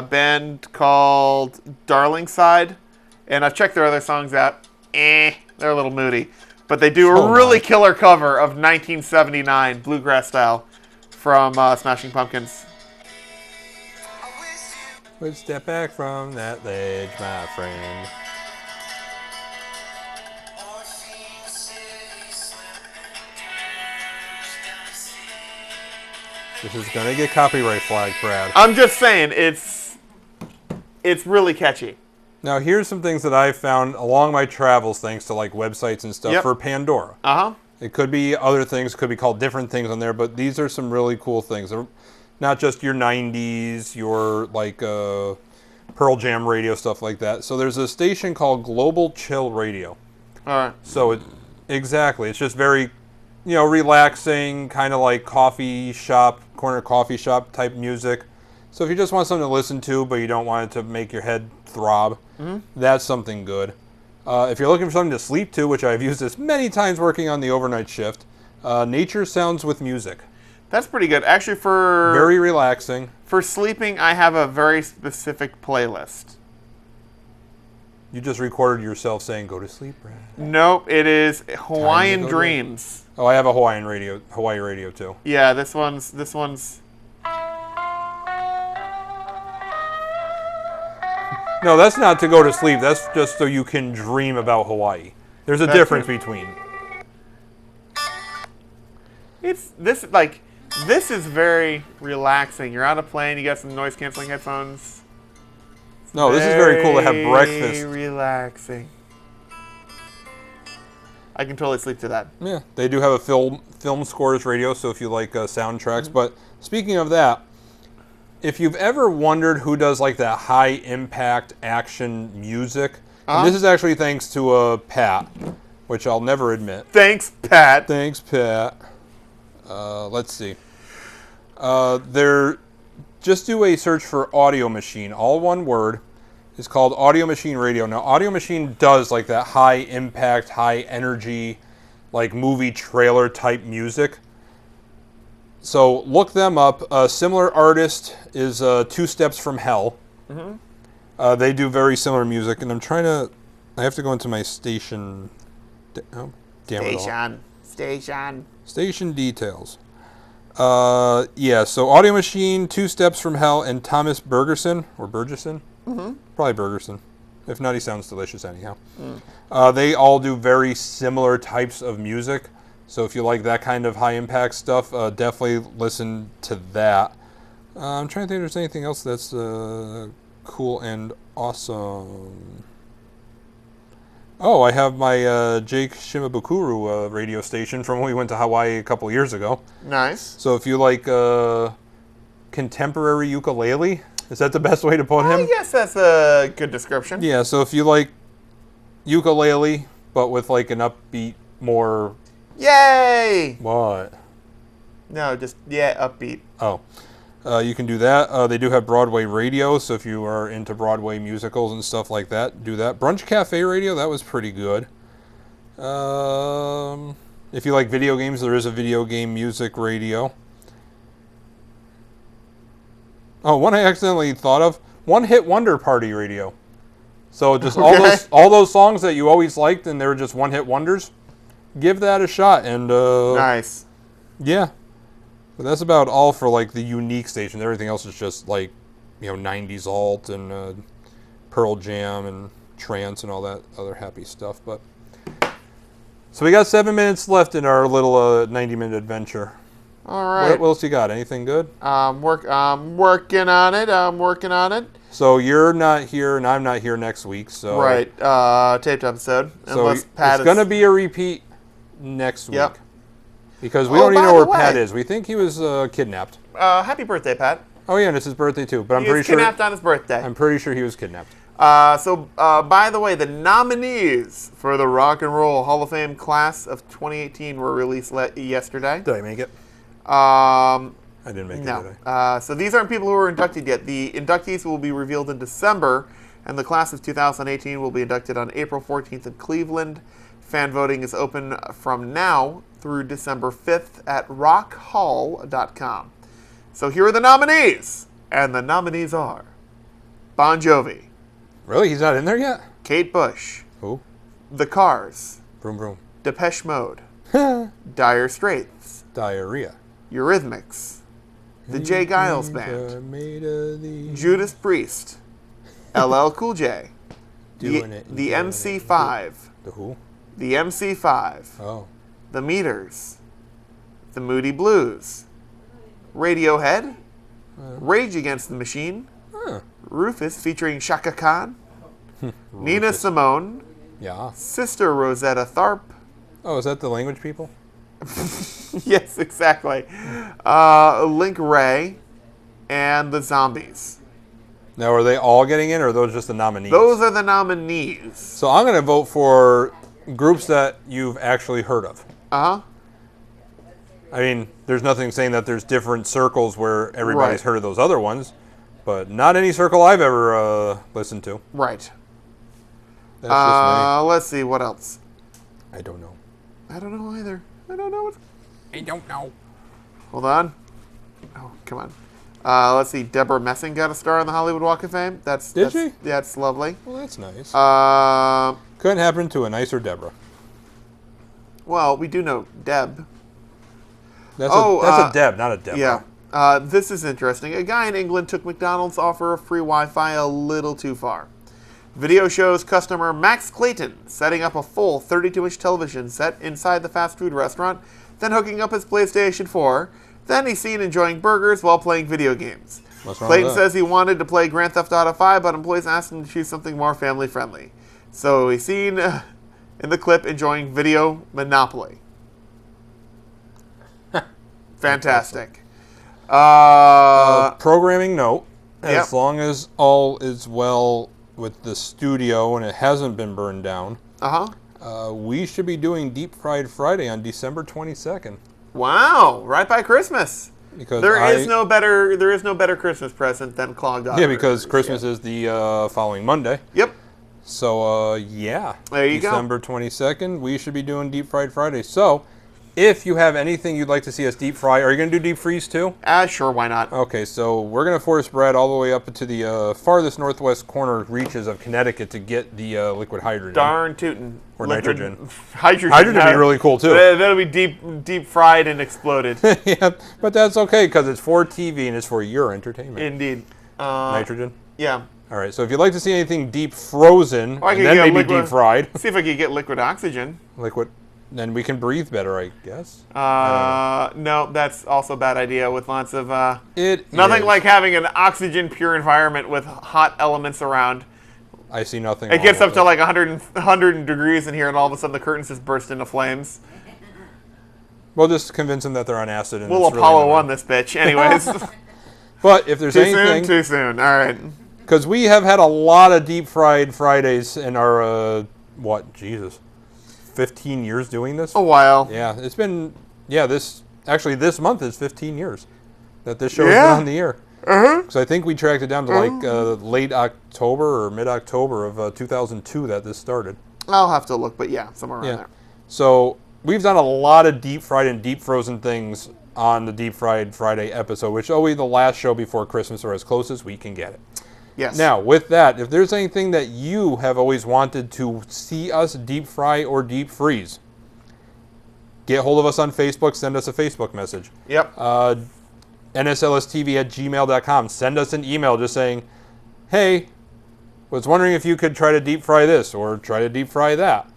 band called Darlingside. And I've checked their other songs out. They're a little moody. But they do a really killer cover of 1979, bluegrass style, from Smashing Pumpkins. Would step back from that ledge, my friend. This is gonna get copyright flagged, Brad. I'm just saying, it's really catchy. Now, here's some things that I've found along my travels, thanks to like websites and stuff for Pandora. Uh-huh. It could be other things, could be called different things on there, but these are some really cool things. They're not just your 90s, your like Pearl Jam radio, stuff like that. So there's a station called Global Chill Radio. All right. So exactly, it's just very, relaxing, kind of like corner coffee shop type music. So if you just want something to listen to, but you don't want it to make your head throb, that's something good. If you're looking for something to sleep to, which I've used this many times working on the overnight shift, Nature sounds with music. That's pretty good. Actually, for Very relaxing. for sleeping, I have a very specific playlist. You just recorded yourself saying, "Go to sleep, Brad." Nope, it is Hawaiian go to- Dreams. Oh, I have a Hawaii radio too. Yeah, this one's. No, that's not to go to sleep. That's just so you can dream about Hawaii. There's a That's difference it. between. This is very relaxing. You're on a plane. You got some noise canceling headphones. No, this is very cool to have breakfast. Very relaxing. I can totally sleep to that. Yeah, they do have a film scores radio, so if you like soundtracks. Mm-hmm. But speaking of that, if you've ever wondered who does like that high impact action music, and this is actually thanks to Pat, which I'll never admit. Thanks, Pat. Thanks, Pat. Let's see. Just do a search for Audio Machine, all one word. It's called Audio Machine Radio. Now, Audio Machine does like that high impact, high energy, like movie trailer type music. So look them up. A similar artist is Two Steps from Hell. Mm-hmm. They do very similar music, and I have to go into my station. Oh, damn it all. Station details. Yeah, so Audio Machine, Two Steps from Hell, and Thomas Bergerson, or Bergerson? Mm-hmm. Probably Bergerson. If not, he sounds delicious anyhow. They all do very similar types of music. So if you like that kind of high impact stuff, definitely listen to that. I'm trying to think if there's anything else that's cool and awesome. Oh, I have my Jake Shimabukuro radio station from when we went to Hawaii a couple years ago. Nice. So if you like contemporary ukulele, is that the best way to put him? Yes, that's a good description. Yeah, so if you like ukulele, but with like an upbeat, more... Yay! What? No, just, upbeat. Oh. You can do that. They do have Broadway radio, so if you are into Broadway musicals and stuff like that, do that. Brunch Cafe radio, that was pretty good. If you like video games, there is a video game music radio. Oh, one I accidentally thought of. One Hit Wonder Party radio. So just all those songs that you always liked and they were just one hit wonders, give that a shot. And Nice. yeah. But that's about all for like the unique stations. Everything else is just like, 90s alt and Pearl Jam and trance and all that other happy stuff. But so we got 7 minutes left in our little 90-minute adventure. All right. What else you got? Anything good? I'm working on it. So you're not here and I'm not here next week. So Right. Taped episode. So Unless Pat it's going to be a repeat next week. Yep. Because we Oh, don't even by know where the way. Pat is. We think he was kidnapped. Happy birthday, Pat. Oh yeah, and it's his birthday too. But He was kidnapped on his birthday. I'm pretty sure he was kidnapped. By the way, the nominees for the Rock and Roll Hall of Fame class of 2018 were released yesterday. Did I make it? I I didn't make it, No. did I? So these aren't people who were inducted yet. The inductees will be revealed in December, and the class of 2018 will be inducted on April 14th in Cleveland. Fan voting is open from now through December 5th at rockhall.com. So here are the nominees, and the nominees are Bon Jovi, Really? He's not in there yet? Kate Bush, Who? The Cars, Vroom vroom. Depeche Mode, Dire Straits, Diarrhea. Eurythmics, the Jay Giles Band, Judas Priest, LL Cool J, the MC5, The who? the MC5, Oh. the Meters, the Moody Blues, Radiohead, Rage Against the Machine, Huh. Rufus featuring Shaka Khan, Nina Simone, Yeah. Sister Rosetta Tharpe. Oh, is that the language people? Yes, exactly. Link Ray, and the Zombies. Now, are they all getting in, or are those just the nominees? Those are the nominees. So I'm going to vote for groups that you've actually heard of. Uh-huh. I mean, there's nothing saying that there's different circles where everybody's Right. heard of those other ones, but not any circle I've ever listened to. Right. That's just Let's see, what else? me. I don't know. I don't know either. I don't know what's... I don't know. Hold on. Oh, come on. Let's see. Deborah Messing got a star on the Hollywood Walk of Fame. Did she? Yeah, that's lovely. Well, that's nice. Uh, Couldn't happen to a nicer Deborah. well, we do know Deb. That's Oh, a Deb, not a Deborah. Yeah. This is interesting. A guy in England took McDonald's offer of free Wi-Fi a little too far. Video shows customer Max Clayton setting up a full 32-inch television set inside the fast food restaurant, then hooking up his PlayStation 4. Then he's seen enjoying burgers while playing video games. What's wrong Clayton with that? says he wanted to play Grand Theft Auto 5, but employees asked him to choose something more family-friendly. So he's seen in the clip enjoying video Monopoly. Fantastic. Programming note, Yep. as long as all is well with the studio and it hasn't been burned down, we should be doing Deep Fried Friday on December 22nd. Wow, right by Christmas. Because There is no better Christmas present than clogged Yeah, auditors. because Christmas is the following Monday. Yep. So, yeah. There you go. December 22nd, we should be doing Deep Fried Friday. So, if you have anything you'd like to see us deep fry, are you going to do deep freeze too? Sure, why not? Okay, so we're going to force Brad all the way up to the farthest northwest corner reaches of Connecticut to get the liquid hydrogen. Darn tootin'. Or Liquid- nitrogen. Hydrogen. Hydrogen would be really cool too. That'll be deep fried and exploded. Yeah, but that's okay because it's for TV and it's for your entertainment. Indeed. Nitrogen? Yeah. All right, so if you'd like to see anything deep frozen, I and could then get maybe liquid- deep fried, See if I could get liquid oxygen. liquid, then we can breathe better, I guess. No, that's also a bad idea with lots of... It nothing is. like having an oxygen-pure environment with hot elements around. I see nothing. It wrong gets with up to like 100 degrees in here, and all of a sudden the curtains just burst into flames. We'll just convince them that they're on acid. And We'll it's Apollo really 1 this bitch. Anyways. But if there's Too soon? anything, Too soon. All right. because we have had a lot of deep fried Fridays in our 15 years doing this. A while. Yeah, it's been this month is 15 years that this show has Yeah. been on the air. Because I think we tracked it down to like late October or mid October of 2002 that this started. I'll have to look, but yeah, somewhere around there. So we've done a lot of deep fried and deep frozen things on the Deep Fried Friday episode, which will be the last show before Christmas or as close as we can get it. Yes. Now, with that, if there's anything that you have always wanted to see us deep fry or deep freeze, get hold of us on Facebook, send us a Facebook message. Yep. nslstv@gmail.com. Send us an email just saying, hey, was wondering if you could try to deep fry this or try to deep fry that.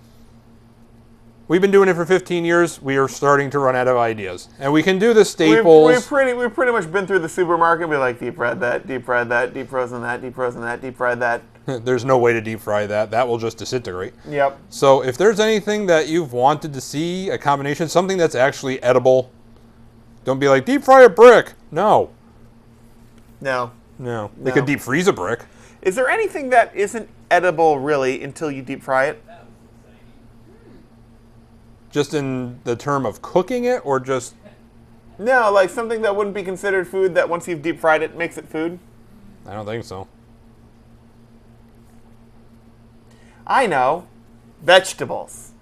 We've been doing it for 15 years. We are starting to run out of ideas. And we can do the staples. We've pretty much been through the supermarket. We like deep fried that, deep fried that, deep frozen that, deep frozen that, deep fried that. There's no way to deep fry that. That will just disintegrate. Yep. So if there's anything that you've wanted to see, a combination, something that's actually edible, don't be like, deep fry a brick. No. No. No. They could deep freeze a brick. Is there anything that isn't edible really until you deep fry it? Just in the term of cooking it or just... No, like something that wouldn't be considered food that once you've deep fried it makes it food? I don't think so. I know. Vegetables.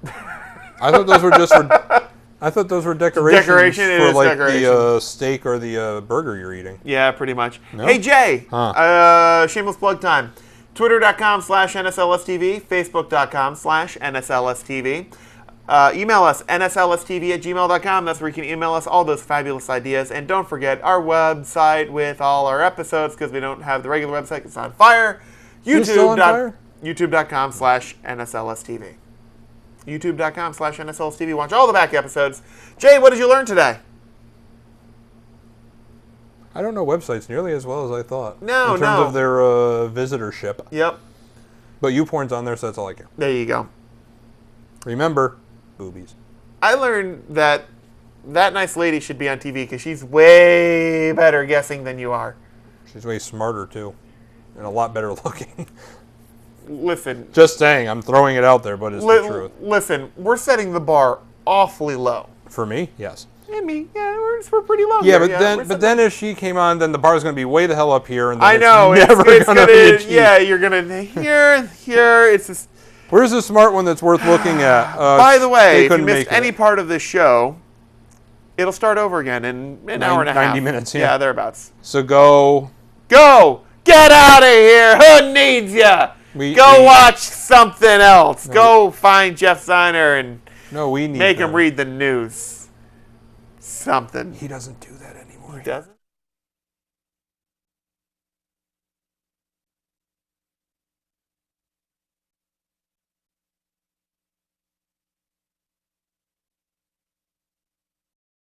I thought those were just for... I thought those were decorations Decoration, it for is like decoration. the steak or the burger you're eating. Yeah, pretty much. No? Hey, Jay. Huh. Shameless plug time. Twitter.com/NSLSTV. Facebook.com/NSLSTV. Email us, nslstv@gmail.com. That's where you can email us all those fabulous ideas. And don't forget our website with all our episodes, because we don't have the regular website. It's on fire. It's still on fire? YouTube.com/NSLSTV. YouTube.com/NSLSTV. Watch all the back episodes. Jay, what did you learn today? I don't know websites nearly as well as I thought. No, in terms no. of their visitorship. Yep. But YouPorn's on there, so that's all I care. There you go. Remember, boobies. I learned that nice lady should be on TV because she's way better guessing than you are. She's way smarter, too. And a lot better looking. Listen. Just saying, I'm throwing it out there, but it's the truth. Listen, we're setting the bar awfully low. For me, yes. I mean, yeah, we're pretty low. Yeah, here, but then if she came on, then the bar's going to be way the hell up here, and then I know it's never it's going to be achieved. Yeah, you're gonna here. It's just. Where's the smart one that's worth lking at? By the way, they if you couldn't missed make it. any part of this show, It'll start over again in an hour and a half. 90 minutes, yeah. Yeah, thereabouts. So go. Go! Get out of here! Who needs ya? Go watch something else. Go find Jeff Steiner and No, we need make him read the news. Something. He doesn't do that anymore. He doesn't?